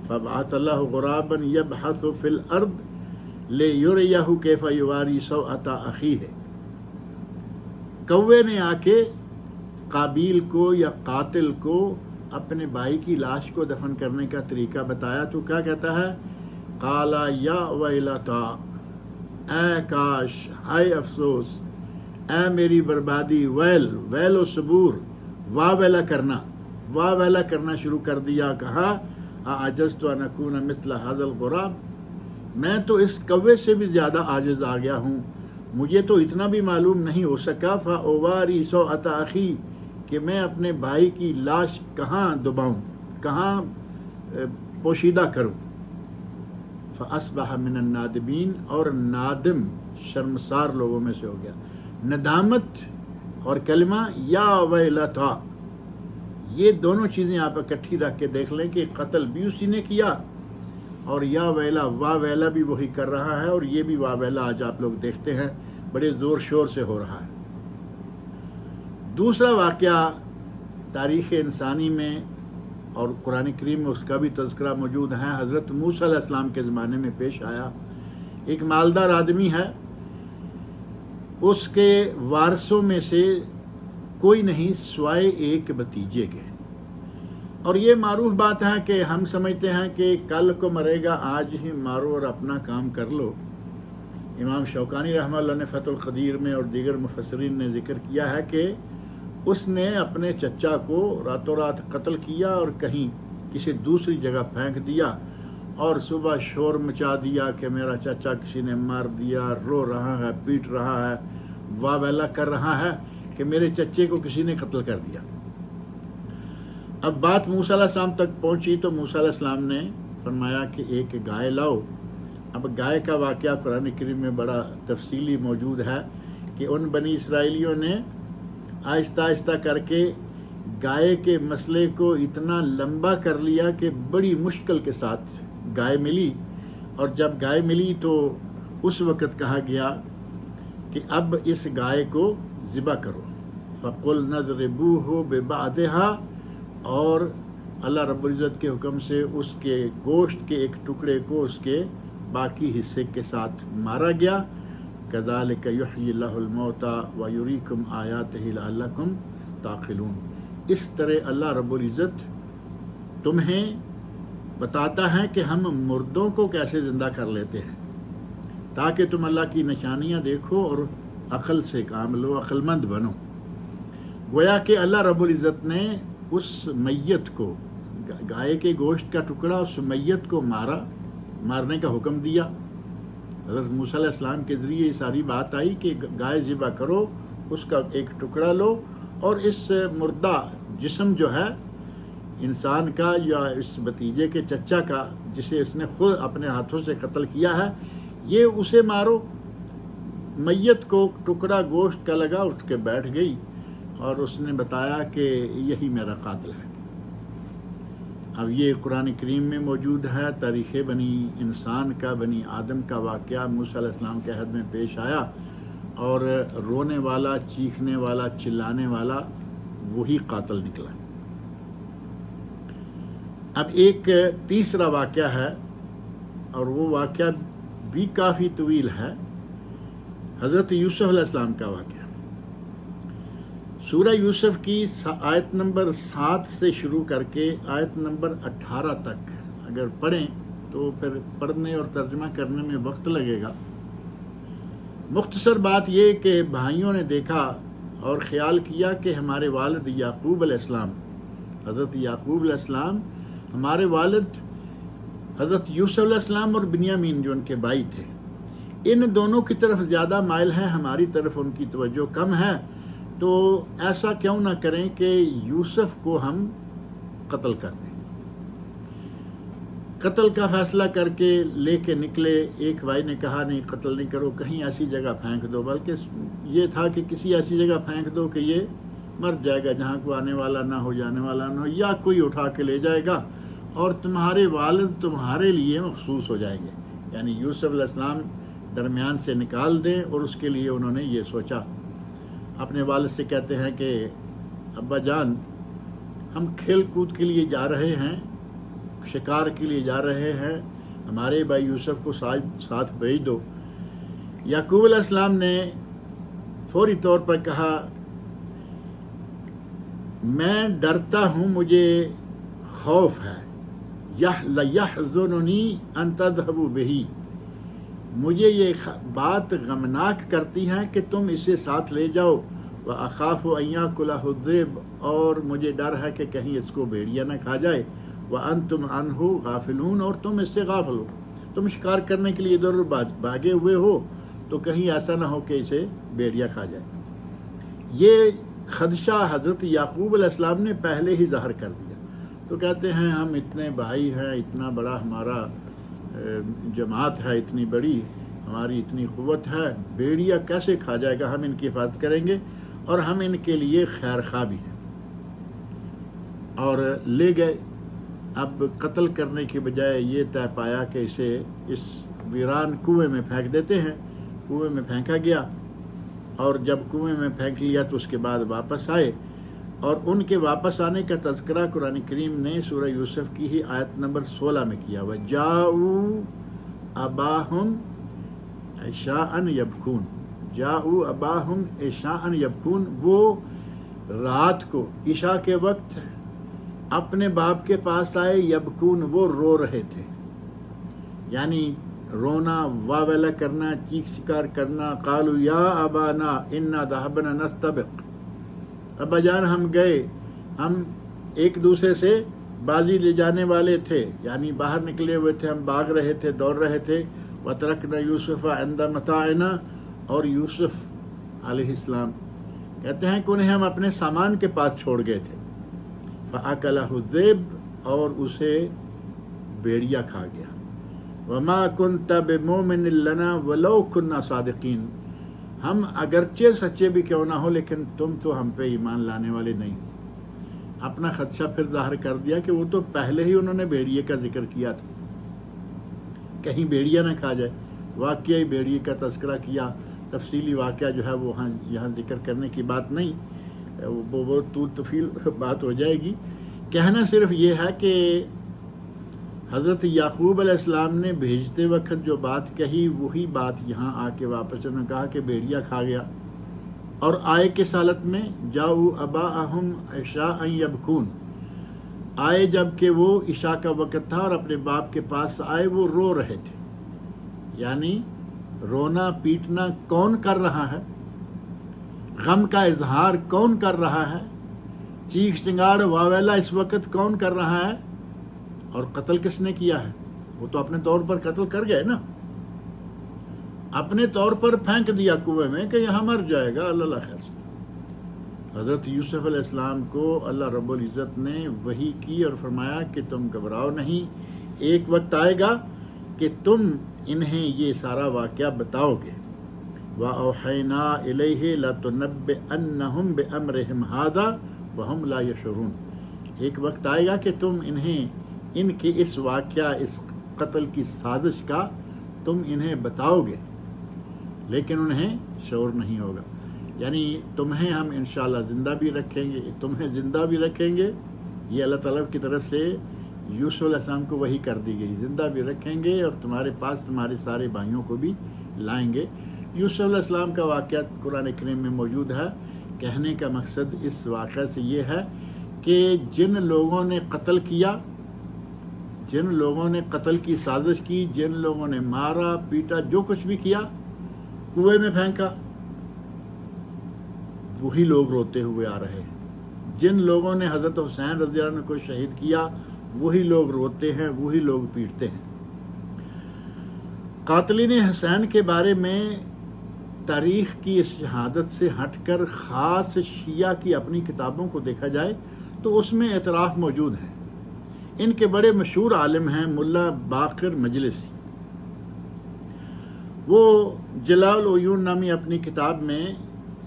فبعث اللہ غرابا یبحث فی الارض لیریہ کیف یواری سوءۃ اخیہ. کوے نے آ کے قابیل کو یا قاتل کو اپنے بھائی کی لاش کو دفن کرنے کا طریقہ بتایا تو کیا کہتا ہے؟ قال یا ویلتا، اے کاش، ہائے افسوس، اے میری بربادی، ویل و صبور، واہ ویلا کرنا شروع کر دیا. کہا اعجزت ان اکون مثل ھذا الغراب، میں تو اس کوے سے بھی زیادہ عاجز آ گیا ہوں، مجھے تو اتنا بھی معلوم نہیں ہو سکا فاواری سوءۃ اخی کہ میں اپنے بھائی کی لاش کہاں دباؤں، کہاں پوشیدہ کروں. فاصبح من النادمین، اور نادم شرمسار لوگوں میں سے ہو گیا. ندامت اور کلمہ یا ویلتا، یہ دونوں چیزیں آپ اکٹھی رکھ کے دیکھ لیں کہ قتل بھی اسی نے کیا اور یا ویلا واہ ویلا بھی وہی کر رہا ہے. اور یہ بھی واہ ویلا آج آپ لوگ دیکھتے ہیں بڑے زور شور سے ہو رہا ہے. دوسرا واقعہ تاریخ انسانی میں اور قرآن کریم میں اس کا بھی تذکرہ موجود ہے. حضرت موسیٰ علیہ السلام کے زمانے میں پیش آیا. ایک مالدار آدمی ہے، اس کے وارثوں میں سے کوئی نہیں سوائے ایک بھتیجے کے۔ اور یہ معروف بات ہے کہ ہم سمجھتے ہیں کہ کل کو مرے گا، آج ہی مارو اور اپنا کام کر لو۔ امام شوکانی رحمہ اللہ نے فتح القدیر میں اور دیگر مفسرین نے ذکر کیا ہے کہ اس نے اپنے چچا کو راتوں رات قتل کیا اور کہیں کسی دوسری جگہ پھینک دیا، اور صبح شور مچا دیا کہ میرا چچا کسی نے مار دیا، رو رہا ہے، پیٹ رہا ہے، واہ ویلا کر رہا ہے کہ میرے چچے کو کسی نے قتل کر دیا۔ اب بات موسیٰ علیہ السلام تک پہنچی تو موسیٰ علیہ السلام نے فرمایا کہ ایک گائے لاؤ۔ اب گائے کا واقعہ قرآن کریم میں بڑا تفصیلی موجود ہے کہ ان بنی اسرائیلیوں نے آہستہ آہستہ کر کے گائے کے مسئلے کو اتنا لمبا کر لیا کہ بڑی مشکل کے ساتھ گائے ملی، اور جب گائے ملی تو اس وقت کہا گیا کہ اب اس گائے کو ذبح کرو۔ فَقُلْنَا اضْرِبُوهُ بِبَعْضِهَا، اور اللہ رب العزت کے حکم سے اس کے گوشت کے ایک ٹکڑے کو اس کے باقی حصے کے ساتھ مارا گیا۔ كَذَلِكَ يُحْيِي اللَّهُ الْمَوْتَى وَيُرِيكُمْ آيَاتِهِ لَعَلَّكُمْ تَعْقِلُونَ۔ اس طرح اللہ رب العزت تمہیں بتاتا ہے کہ ہم مردوں کو کیسے زندہ کر لیتے ہیں، تاکہ تم اللہ کی نشانیاں دیکھو اور عقل سے کام لو، عقل مند بنو۔ گویا کہ اللہ رب العزت نے اس میت کو، گائے کے گوشت کا ٹکڑا، اس میت کو مارنے کا حکم دیا۔ حضرت موسیٰ علیہ السلام کے ذریعے یہ ساری بات آئی کہ گائے ذبح کرو، اس کا ایک ٹکڑا لو، اور اس مردہ جسم جو ہے انسان کا یا اس بھتیجے کے چچا کا جسے اس نے خود اپنے ہاتھوں سے قتل کیا ہے، یہ اسے مارو۔ میت کو ٹکڑا گوشت کا لگا، اٹھ کے بیٹھ گئی اور اس نے بتایا کہ یہی میرا قاتل ہے۔ اب یہ قرآن کریم میں موجود ہے، تاریخ بنی انسان کا، بنی آدم کا واقعہ موسیٰ علیہ السلام کے عہد میں پیش آیا، اور رونے والا، چیخنے والا، چلانے والا وہی قاتل نکلا۔ اب ایک تیسرا واقعہ ہے، اور وہ واقعہ بھی کافی طویل ہے، حضرت یوسف علیہ السلام کا واقعہ۔ سورہ یوسف کی آیت نمبر 7 سے شروع کر کے آیت نمبر 18 تک اگر پڑھیں تو پھر پڑھنے اور ترجمہ کرنے میں وقت لگے گا۔ مختصر بات یہ کہ بھائیوں نے دیکھا اور خیال کیا کہ ہمارے والد یعقوب علیہ السلام، حضرت یعقوب علیہ السلام، ہمارے والد حضرت یوسف علیہ السلام اور بنیامین جو ان کے بھائی تھے، ان دونوں کی طرف زیادہ مائل ہیں، ہماری طرف ان کی توجہ کم ہے، تو ایسا کیوں نہ کریں کہ یوسف کو ہم قتل کر دیں۔ قتل کا فیصلہ کر کے لے کے نکلے۔ ایک بھائی نے کہا نہیں قتل نہیں کرو، کہیں ایسی جگہ پھینک دو، بلکہ یہ تھا کہ کسی ایسی جگہ پھینک دو کہ یہ مر جائے گا، جہاں کوئی آنے والا نہ ہو، جانے والا نہ ہو، یا کوئی اٹھا کے لے جائے گا اور تمہارے والد تمہارے لیے مخصوص ہو جائیں گے، یعنی یوسف علیہ السلام درمیان سے نکال دیں، اور اس کے لیے انہوں نے یہ سوچا۔ اپنے والد سے کہتے ہیں کہ ابا جان، ہم کھیل کود کے لیے جا رہے ہیں، شکار کے لیے جا رہے ہیں، ہمارے بھائی یوسف کو ساتھ بھیج دو۔ یعقوب علیہ السلام نے فوری طور پر کہا میں ڈرتا ہوں، مجھے خوف ہے، لَيَحْزُنُنِي أَن تَذْهَبُوا بِهِ، مجھے یہ بات غمناک کرتی ہے کہ تم اسے ساتھ لے جاؤ، وَأَخَافُ أَن يَأْكُلَهُ الذِّئْبُ، اور مجھے ڈر ہے کہ کہیں اس کو بھیڑیا نہ کھا جائے، وَأَنْتُمْ عَنْهُ غَافِلُونَ، اور تم اس سے غافل ہو، تم شکار کرنے کے لیے ادھر بھاگے ہوئے ہو، تو کہیں ایسا نہ ہو کہ اسے بھیڑیا کھا جائے۔ یہ خدشہ حضرت یعقوب علیہ السلام نے پہلے ہی ظاہر کر دیا۔ تو کہتے ہیں ہم اتنے بھائی ہیں، اتنا بڑا ہمارا جماعت ہے، اتنی بڑی ہماری اتنی قوت ہے، بھیڑیا کیسے کھا جائے گا، ہم ان کی حفاظت کریں گے اور ہم ان کے لیے خیر خواہ بھی ہیں۔ اور لے گئے۔ اب قتل کرنے کی بجائے یہ طے پایا کہ اسے اس ویران کنویں میں پھینک دیتے ہیں۔ کنویں میں پھینکا گیا، اور جب کنویں میں پھینک لیا تو اس کے بعد واپس آئے، اور ان کے واپس آنے کا تذکرہ قرآن کریم نے سورہ یوسف کی ہی آیت نمبر 16 میں کیا، وَجَاءُوا أَبَاهُمْ عِشَاءً يَبْكُونَ، جاؤ اباہم عشاء یبکون، وہ رات کو عشاء کے وقت اپنے باپ کے پاس آئے، یبکون وہ رو رہے تھے، یعنی رونا، واویلا کرنا، چیخ چکار کرنا. قالوا یا ابانا انا ذهبنا نستبق، ابا جان ہم گئے، ہم ایک دوسرے سے بازی لے جانے والے تھے، یعنی باہر نکلے ہوئے تھے، ہم بھاگ رہے تھے، دوڑ رہے تھے. وترکنا یوسف عند متاعنا، اور یوسف علیہ السلام کہتے ہیں کہ انہیں ہم اپنے سامان کے پاس چھوڑ گئے تھے. فاکلہ الذئب، اور اسے بھیڑیا کھا گیا. وما كنت بمؤمن لنا ولو كنا صادقین، ہم اگرچہ سچے بھی کیوں نہ ہو لیکن تم تو ہم پہ ایمان لانے والے نہیں. اپنا خدشہ پھر ظاہر کر دیا کہ وہ تو پہلے ہی انہوں نے بھیڑیے کا ذکر کیا تھا، کہیں بھیڑیا نہ کھا جائے. واقعی بھیڑیے کا تذکرہ کیا، تفصیلی واقعہ جو ہے وہ یہاں ذکر کرنے کی بات نہیں، وہ طول تفصیل بات ہو جائے گی. کہنا صرف یہ ہے کہ حضرت یعقوب علیہ السلام نے بھیجتے وقت جو بات کہی وہی بات یہاں آ کے واپس انہوں نے کہا کہ بھیڑیا کھا گیا. اور آئے کس حالت میں؟ جاؤ اباہم عشاء یبکون، آئے جب کہ وہ عشاء کا وقت تھا اور اپنے باپ کے پاس آئے، وہ رو رہے تھے. یعنی رونا پیٹنا کون کر رہا ہے؟ غم کا اظہار کون کر رہا ہے؟ چیخ چنگاڑ واویلا اس وقت کون کر رہا ہے؟ اور قتل کس نے کیا ہے؟ وہ تو اپنے طور پر قتل کر گئے نا، اپنے طور پر پھینک دیا کنویں میں کہ یہاں مر جائے گا، اللہ خیر سے. حضرت یوسف علیہ السلام کو اللہ رب العزت نے وحی کی اور فرمایا کہ تم گھبراؤ نہیں، ایک وقت آئے گا کہ تم انہیں یہ سارا واقعہ بتاؤ گے. وَأَوْحَيْنَا إِلَيْهِ لَتُنَبِّئَنَّهُمْ بِأَمْرِهِمْ هَذَا وَهُمْ لَا يَشْعُرُونَ، ایک وقت آئے گا کہ تم انہیں ان کے اس واقعہ، اس قتل کی سازش کا تم انہیں بتاؤ گے لیکن انہیں شعور نہیں ہوگا. یعنی تمہیں ہم انشاءاللہ زندہ بھی رکھیں گے، تمہیں زندہ بھی رکھیں گے. یہ اللہ تعالیٰ کی طرف سے یوسف علیہ السلام کو وحی کر دی گئی، زندہ بھی رکھیں گے اور تمہارے پاس تمہارے سارے بھائیوں کو بھی لائیں گے. یوسف علیہ السلام کا واقعہ قرآن کریم میں موجود ہے. کہنے کا مقصد اس واقعہ سے یہ ہے کہ جن لوگوں نے قتل کیا، جن لوگوں نے قتل کی سازش کی، جن لوگوں نے مارا پیٹا، جو کچھ بھی کیا، کنویں میں پھینکا، وہی لوگ روتے ہوئے آ رہے ہیں. جن لوگوں نے حضرت حسین رضی اللہ عنہ کو شہید کیا، وہی لوگ روتے ہیں، وہی لوگ پیٹتے ہیں. قاتلین حسین کے بارے میں تاریخ کی اس شہادت سے ہٹ کر خاص شیعہ کی اپنی کتابوں کو دیکھا جائے تو اس میں اعتراف موجود ہیں. ان کے بڑے مشہور عالم ہیں ملا باقر مجلسی. وہ جلال العیون نامی اپنی کتاب میں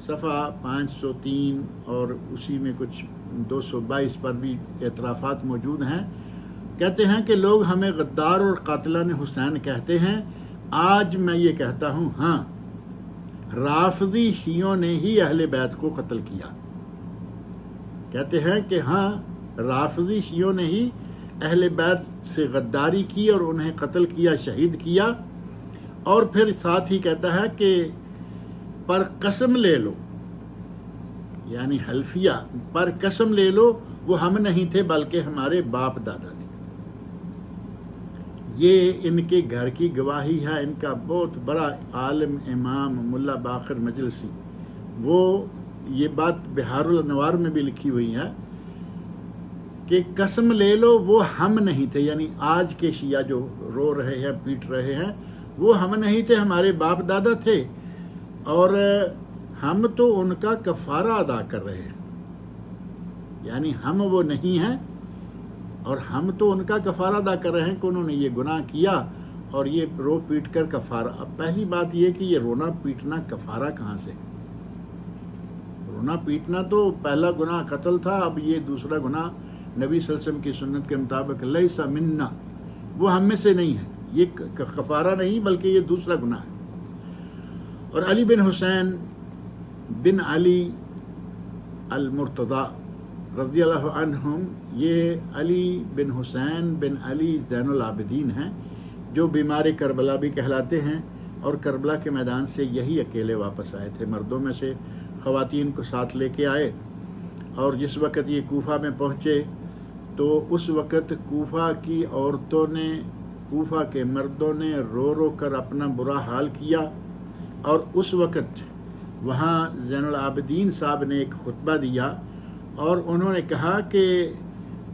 صفحہ 503 اور اسی میں کچھ 222 پر بھی اعترافات موجود ہیں. کہتے ہیں کہ لوگ ہمیں غدار اور قاتلان حسین کہتے ہیں. آج میں یہ کہتا ہوں، ہاں، رافضی شیعوں نے ہی اہل بیت کو قتل کیا. کہتے ہیں کہ ہاں، رافضی شیعوں نے ہی اہل بیت سے غداری کی اور انہیں قتل کیا، شہید کیا. اور پھر ساتھ ہی کہتا ہے کہ پر قسم لے لو، یعنی حلفیہ، پر قسم لے لو وہ ہم نہیں تھے بلکہ ہمارے باپ دادا تھے. یہ ان کے گھر کی گواہی ہے. ان کا بہت بڑا عالم امام ملا باقر مجلسی، وہ یہ بات بہار الانوار میں بھی لکھی ہوئی ہے کہ قسم لے لو وہ ہم نہیں تھے، یعنی آج کے شیعہ جو رو رہے ہیں پیٹ رہے ہیں وہ ہم نہیں تھے، ہمارے باپ دادا تھے اور ہم تو ان کا کفارہ ادا کر رہے ہیں. یعنی ہم وہ نہیں ہیں اور ہم تو ان کا کفارہ ادا کر رہے ہیں کہ انہوں نے یہ گناہ کیا اور یہ رو پیٹ کر کفارہ. اب پہلی بات یہ کہ یہ رونا پیٹنا کفارہ کہاں سے؟ رونا پیٹنا تو پہلا گناہ قتل تھا، اب یہ دوسرا گناہ نبی صلی اللہ علیہ وسلم کی سنت کے مطابق لیس منا، وہ ہم میں سے نہیں ہے. یہ کفارہ نہیں بلکہ یہ دوسرا گناہ ہے. اور علی بن حسین بن علی المرتضی رضی اللہ عنہم، یہ علی بن حسین بن علی زین العابدین ہیں جو بیمار کربلا بھی کہلاتے ہیں. اور کربلا کے میدان سے یہی اکیلے واپس آئے تھے، مردوں میں سے خواتین کو ساتھ لے کے آئے، اور جس وقت یہ کوفہ میں پہنچے تو اس وقت کوفہ کی عورتوں نے، کوفہ کے مردوں نے رو رو کر اپنا برا حال کیا، اور اس وقت وہاں زین العابدین صاحب نے ایک خطبہ دیا اور انہوں نے کہا کہ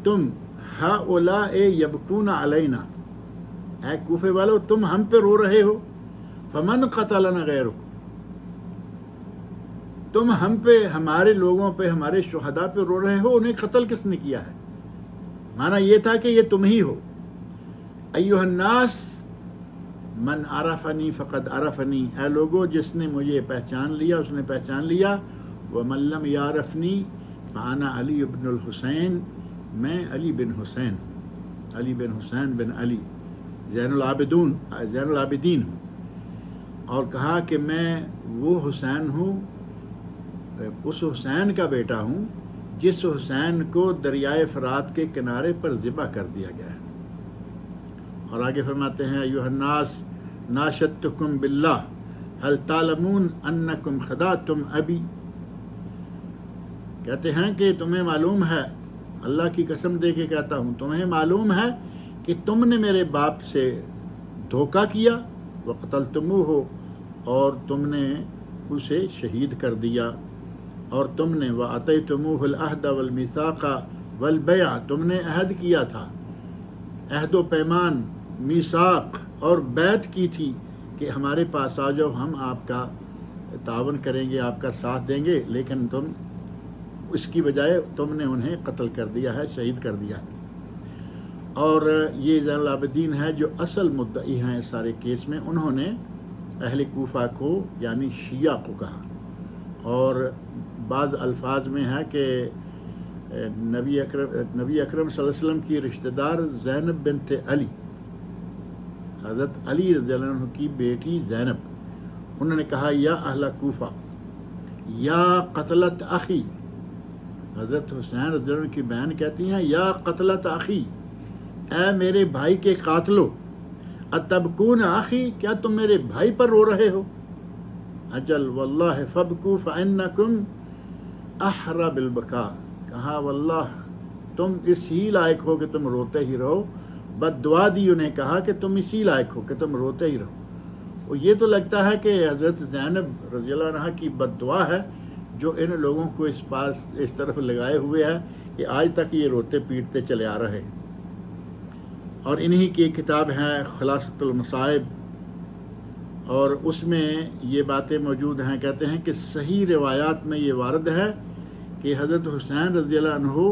تم ہؤلاء یبکون علینا، اے کوفے والو تم ہم پہ رو رہے ہو، فمن قتلنا غیرکم، تم ہم پہ، ہمارے لوگوں پہ، ہمارے شہداء پہ رو رہے ہو، انہیں قتل کس نے کیا ہے؟ معنی یہ تھا کہ یہ تم ہی ہو۔ ایھا الناس من عرفنی فقد عرفنی، اے لوگو جس نے مجھے پہچان لیا اس نے پہچان لیا، ومن لم یعرفنی فانا علی بن الحسین، میں علی بن حسین، علی بن حسین بن علی زین العابدین ہوں، اور کہا کہ میں وہ حسین ہوں، اس حسین کا بیٹا ہوں جس حسین کو دریائے فرات کے کنارے پر ذبح کر دیا گیا ہے۔ اور آگے فرماتے ہیں ایھا الناس ناشدتکم باللہ هل تعلمون انکم خدعتم ابی، کہتے ہیں کہ تمہیں معلوم ہے، اللہ کی قسم دے کے کہتا ہوں، تمہیں معلوم ہے کہ تم نے میرے باپ سے دھوکہ کیا، وقتلتموہ، اور تم نے اسے شہید کر دیا، اور تم نے وَأَتَيْتُمُوهُ الْعَهْدَ وَالْمِيثَاقَ وَالْبَيْعَ، تم نے عہد کیا تھا، عہد و پیمان، میثاق اور بیعت کی تھی کہ ہمارے پاس آ جاؤ، ہم آپ کا تعاون کریں گے، آپ کا ساتھ دیں گے، لیکن تم اس کی بجائے تم نے انہیں قتل کر دیا ہے، شہید کر دیا ہے۔ اور یہ زین العابدین ہے جو اصل مدعی ہیں اس سارے کیس میں، انہوں نے اہل کوفہ کو یعنی شیعہ کو کہا، اور بعض الفاظ میں ہے کہ نبی اکرم صلی اللہ علیہ وسلم کی رشتہ دار زینب بنت علی، حضرت علی رضی اللہ عنہ کی بیٹی زینب، انہوں نے کہا یا اہل کوفہ یا قتلت اخی، حضرت حسین رضی اللہ عنہ کی بہن کہتی ہیں یا قتلت اخی، اے میرے بھائی کے قاتلو، اتبکون اخی، کیا تم میرے بھائی پر رو رہے ہو؟ اجل واللہ فبکو فانکم احری بالبکا، کہا واللہ تم اسی لائق ہو کہ تم روتے ہی رہو، بد دعا دی انہیں، کہا کہ تم اسی لائق ہو کہ تم روتے ہی رہو۔ اور یہ تو لگتا ہے کہ حضرت زینب رضی اللہ عنہا کی بد دعا ہے جو ان لوگوں کو اس طرف لگائے ہوئے ہے کہ آج تک یہ روتے پیٹتے چلے آ رہے ہیں۔ اور انہی کی ایک کتاب ہے خلاصۃ المصائب، اور اس میں یہ باتیں موجود ہیں، کہتے ہیں کہ صحیح روایات میں یہ وارد ہے کہ حضرت حسین رضی اللہ عنہ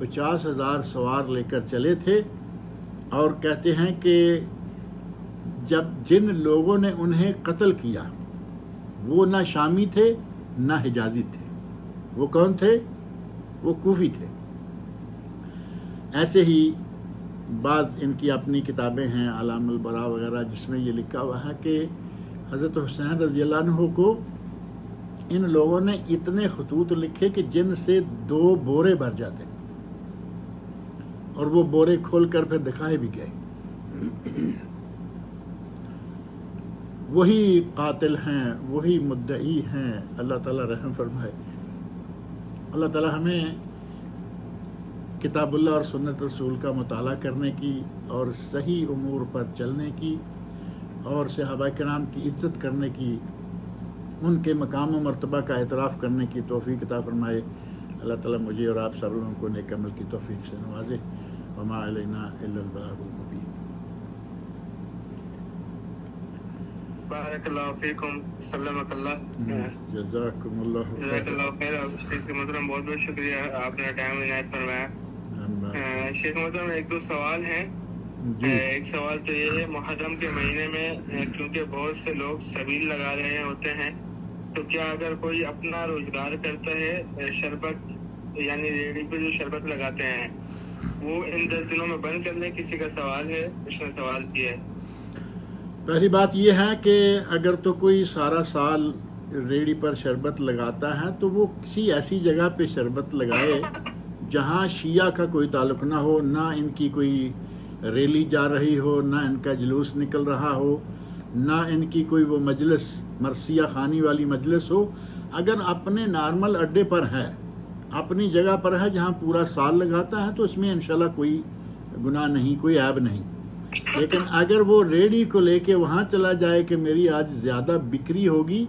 50,000 سوار لے کر چلے تھے، اور کہتے ہیں کہ جب جن لوگوں نے انہیں قتل کیا وہ نہ شامی تھے نہ حجازی تھے، وہ کون تھے؟ وہ کوفی تھے۔ ایسے ہی بعض ان کی اپنی کتابیں ہیں علام البراء وغیرہ، جس میں یہ لکھا ہوا ہے کہ حضرت حسین رضی اللہ عنہ کو ان لوگوں نے اتنے خطوط لکھے کہ جن سے 2 بورے بھر جاتے، اور وہ بورے کھول کر پھر دکھائے بھی گئے۔ وہی قاتل ہیں، وہی مدعی ہیں، اللہ تعالیٰ رحم فرمائے۔ اللہ تعالیٰ ہمیں کتاب اللہ اور سنت رسول کا مطالعہ کرنے کی، اور صحیح امور پر چلنے کی، اور صحابہ کرام کی عزت کرنے کی، ان کے مقام و مرتبہ کا اعتراف کرنے کی توفیق عطا فرمائے۔ اللہ تعالیٰ مجھے اور آپ سب لوگوں کو نیک عمل کی توفیق سے نوازے۔ وما علینا الا البلاغ المبین۔ بارک اللہ فیکم، سلمک اللہ، جزاکم اللہ جزاک اللہ خیر۔ شیخ محترم بہت بہت شکریہ، آپ نے ٹائم عنایت فرمایا۔ شیخ محترم 1-2 سوال ہیں۔ ایک سوال تو یہ ہے، محرم کے مہینے میں کیونکہ بہت سے لوگ سبیل لگا رہے ہوتے ہیں، تو کیا اگر کوئی اپنا روزگار کرتا ہے، شربت یعنی ریڑھی پہ جو شربت لگاتے ہیں، وہ ان 10 دنوں میں بند کر لیں؟ کسی کا سوال ہے، اس نے سوال کیا ہے۔ پہلی بات یہ ہے کہ اگر تو کوئی سارا سال ریڑھی پر شربت لگاتا ہے تو وہ کسی ایسی جگہ پہ شربت لگائے جہاں شیعہ کا کوئی تعلق نہ ہو، نہ ان کی کوئی ریلی جا رہی ہو، نہ ان کا جلوس نکل رہا ہو، نہ ان کی کوئی وہ مجلس مرثیہ خانی والی مجلس ہو. اگر اپنے نارمل اڈے پر ہے، اپنی جگہ پر ہے جہاں پورا سال لگاتا ہے، تو اس میں انشاءاللہ کوئی گناہ نہیں، کوئی عیب نہیں. لیکن اگر وہ ریڑھی کو لے کے وہاں چلا جائے کہ میری آج زیادہ بکری ہوگی،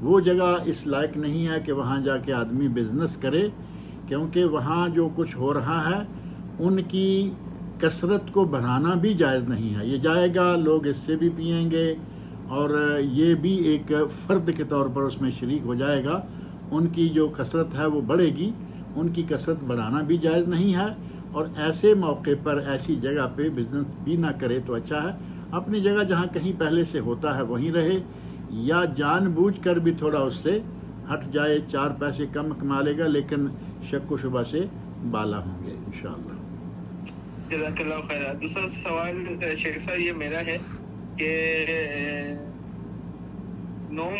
وہ جگہ اس لائق نہیں ہے کہ وہاں جا کے آدمی بزنس کرے، کیونکہ وہاں جو کچھ ہو رہا ہے ان کی کثرت کو بڑھانا بھی جائز نہیں ہے. یہ جائے گا، لوگ اس سے بھی پئیں گے اور یہ بھی ایک فرد کے طور پر اس میں شریک ہو جائے گا. ان کی جو کثرت ہے وہ بڑھے گی، ان کی کثرت بڑھانا بھی جائز نہیں ہے. اور ایسے موقع پر ایسی جگہ پہ بزنس بھی نہ کرے تو اچھا ہے. اپنی جگہ جہاں کہیں پہلے سے ہوتا ہے وہیں رہے، یا جان بوجھ کر بھی تھوڑا اس سے ہٹ جائے، 4 پیسے کم کما لے گا لیکن شک و شبہ سے بالا ہوں گے انشاءاللہ. جزاک اللہ خیر. دوسرا سوال شیخ صاحب یہ میرا ہے کہ 9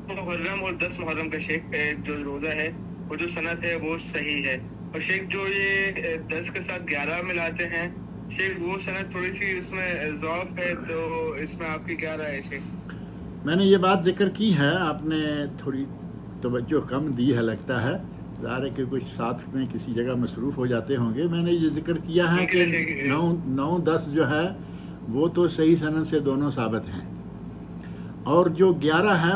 محرم اور 10 محرم کا شیخ جو روزہ ہے وہ جو سنت ہے وہ صحیح ہے، اور شیخ جو یہ 10 کے ساتھ 11 ملاتے ہیں شیخ، وہ سنت تھوڑی سی اس میں ضعف ہے، تو اس میں آپ کی کیا رائے ہے شیخ؟ میں نے یہ بات ذکر کی ہے، آپ نے تھوڑی توجہ کم دی ہے لگتا ہے. ظاہر ہے کہ کچھ ساتھ میں کسی جگہ مصروف ہو جاتے ہوں گے. میں نے یہ ذکر کیا ہے کہ 9-10 جو ہے وہ تو صحیح سند سے دونوں ثابت ہیں، اور جو 11 ہے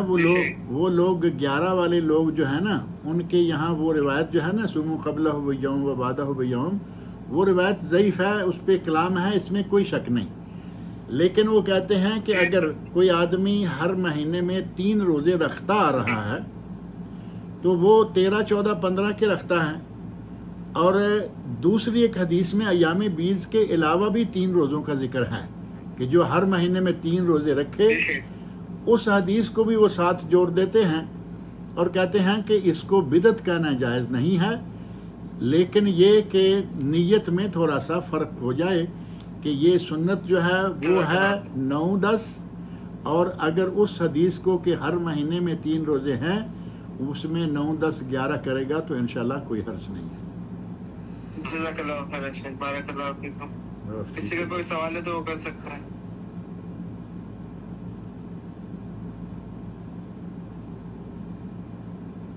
وہ لوگ 11 والے لوگ جو ہے نا، ان کے یہاں وہ روایت جو ہے نا سمو قبلہ بیوم و بعدہ بیوم، وہ روایت ضعیف ہے، اس پہ کلام ہے، اس میں کوئی شک نہیں. لیکن وہ کہتے ہیں کہ اگر کوئی آدمی ہر مہینے میں 3 روزے رکھتا آ رہا ہے تو وہ 13, 14, 15 کے رکھتا ہے. اور دوسری ایک حدیث میں ایام بیض کے علاوہ بھی 3 روزوں کا ذکر ہے کہ جو ہر مہینے میں 3 روزے رکھے. اس حدیث کو بھی وہ ساتھ جوڑ دیتے ہیں اور کہتے ہیں کہ اس کو بدعت کہنا جائز نہیں ہے، لیکن یہ کہ نیت میں تھوڑا سا فرق ہو جائے کہ یہ سنت جو ہے وہ ہے 9-10، اور اگر اس حدیث کو کہ ہر مہینے میں 3 روزے ہیں اس میں 9-10-11 کرے گا تو انشاءاللہ کوئی حرج نہیں ہے. جزاک اللہ خیر شیخ، بارک اللہ فیکم. کسی کا کوئی سوال ہے تو وہ کر سکتا ہے.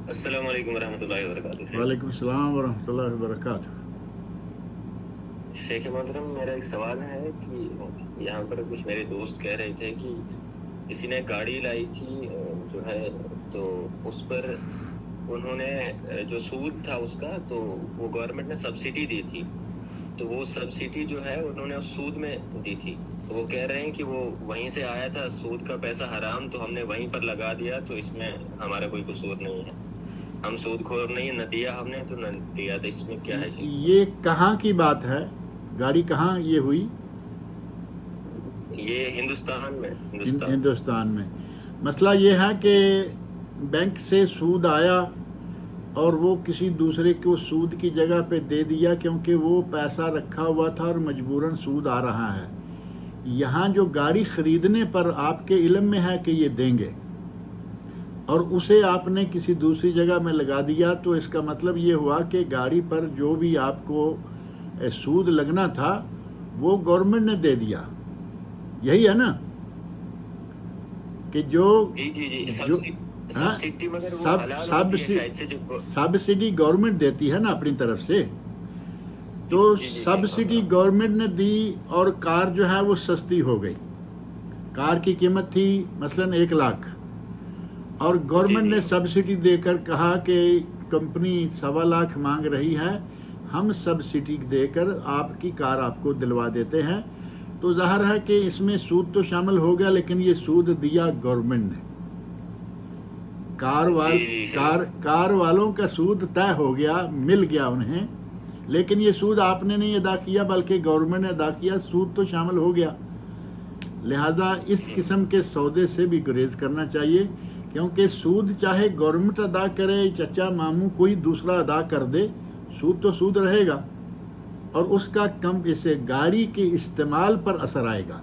السلام علیکم ورحمۃ اللہ وبرکاتہ. وعلیکم السلام ورحمۃ اللہ وبرکاتہ. شیخ محترم، میرا ایک سوال ہے کہ یہاں پر کچھ میرے دوست کہہ رہے تھے کہ کسی نے گاڑی لائی تھی جو ہے، تو اس پر انہوں نے جو سود تھا اس کا، تو وہ گورنمنٹ نے سبسڈی دی تھی، تو وہ سبسڈی جو ہے انہوں نے اس سود میں دی تھی. تو وہ کہہ رہے ہیں کہ وہ وہیں سے آیا تھا، سود کا پیسہ حرام، تو ہم نے وہیں پر لگا دیا، تو اس میں ہمارا کوئی قصور نہیں ہے، ہم سود خور نہیں، نہ دیا ہم نے تو نہ دیا، تو اس میں کیا ہے؟ یہ کہاں کی بات ہے؟ گاڑی کہاں یہ ہوئی؟ یہ ہندوستان میں. ہندوستان میں. مسئلہ یہ ہے کہ بینک سے سود آیا اور وہ کسی دوسرے کو سود کی جگہ پہ دے دیا، کیونکہ وہ پیسہ رکھا ہوا تھا اور مجبوراً سود آ رہا ہے. یہاں جو گاڑی خریدنے پر آپ کے علم میں ہے کہ یہ دیں گے، اور اسے آپ نے کسی دوسری جگہ میں لگا دیا، تو اس کا مطلب یہ ہوا کہ گاڑی پر جو بھی آپ کو سود لگنا تھا وہ گورنمنٹ نے دے دیا. یہی ہے نا کہ جو سبسڈی گورنمنٹ دیتی ہے نا اپنی طرف سے، تو سبسڈی گورنمنٹ نے دی اور کار جو ہے وہ سستی ہو گئی. کار کی قیمت تھی مثلاً 1 لاکھ، اور گورنمنٹ نے سبسڈی دے کر کہا کہ کمپنی 1.25 لاکھ مانگ رہی ہے، ہم سبسڈی دے کر آپ کی کار آپ کو دلوا دیتے ہیں. تو ظاہر ہے کہ اس میں سود تو شامل ہو گیا، لیکن یہ سود دیا گورنمنٹ نے. کار والوں کا سود طے ہو گیا، مل گیا انہیں، لیکن یہ سود آپ نے نہیں ادا کیا بلکہ گورنمنٹ نے ادا کیا، سود تو شامل ہو گیا. لہذا اس قسم کے سودے سے بھی گریز کرنا چاہیے، کیونکہ سود چاہے گورنمنٹ ادا کرے، چچا ماموں کوئی دوسرا ادا کر دے، سود تو سود رہے گا، اور اس کا کم اسے گاڑی کے استعمال پر اثر آئے گا.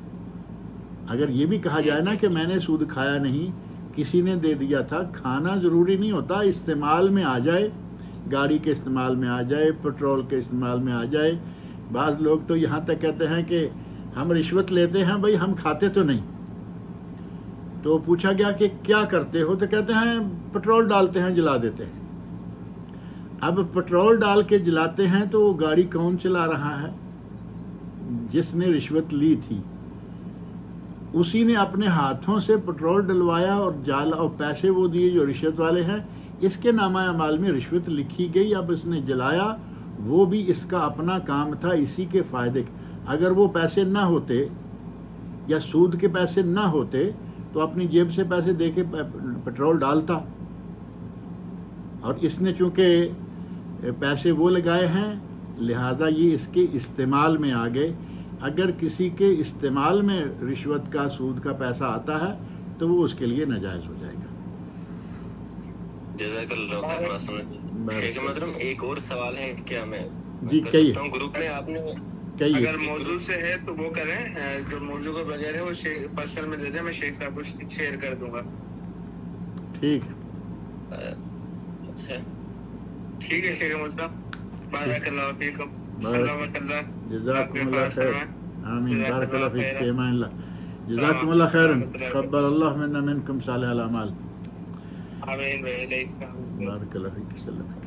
اگر یہ بھی کہا جائے نا کہ میں نے سود کھایا نہیں، کسی نے دے دیا تھا، کھانا ضروری نہیں ہوتا، استعمال میں آ جائے، گاڑی کے استعمال میں آ جائے، پیٹرول کے استعمال میں آ جائے. بعض لوگ تو یہاں تک کہتے ہیں کہ ہم رشوت لیتے ہیں، بھائی ہم کھاتے تو نہیں. تو پوچھا گیا کہ کیا کرتے ہو؟ تو کہتے ہیں پٹرول ڈالتے ہیں، جلا دیتے ہیں۔ اب پٹرول ڈال کے جلاتے ہیں تو وہ گاڑی کون چلا رہا ہے؟ جس نے رشوت لی تھی اسی نے اپنے ہاتھوں سے پٹرول ڈلوایا اور جالا اور پیسے وہ دیے جو رشوت والے ہیں، اس کے نامہ اعمال میں رشوت لکھی گئی۔ اب اس نے جلایا، وہ بھی اس کا اپنا کام تھا، اسی کے فائدے۔ اگر وہ پیسے نہ ہوتے یا سود کے پیسے نہ ہوتے تو اپنی جیب سے پیسے دے کے پٹرول ڈالتا، اور اس نے چونکہ پیسے وہ لگائے ہیں لہذا یہ اس کے استعمال میں آ گئے۔ اگر کسی کے استعمال میں رشوت کا سود کا پیسہ آتا ہے تو وہ اس کے لیے ناجائز ہو جائے گا۔ جزاک اللہ خیر۔ شیخ محترم ایک اور سوال ہے، کیا میں جی کر کہیے سکتا ہوں گروپ میں؟ آپ نے اگر موضوع سے ہے تو وہ کریں، جو موضوع کے بغیر ہے وہ پرسنل میں دے دیں، میں شیخ صاحب کو شیئر کر دوں گا۔ ٹھیک ہے، اچھا ٹھیک ہے شیخ محترم، بارک اللہ فیکم، سلامت اللہ، جزاکم اللہ خیر، آمین، بارک اللہ فیک، فی امان اللہ، جزاکم اللہ خیرا، تقبل اللہ منا منکم صالح الاعمال، آمین، بارک اللہ فیک، سلام۔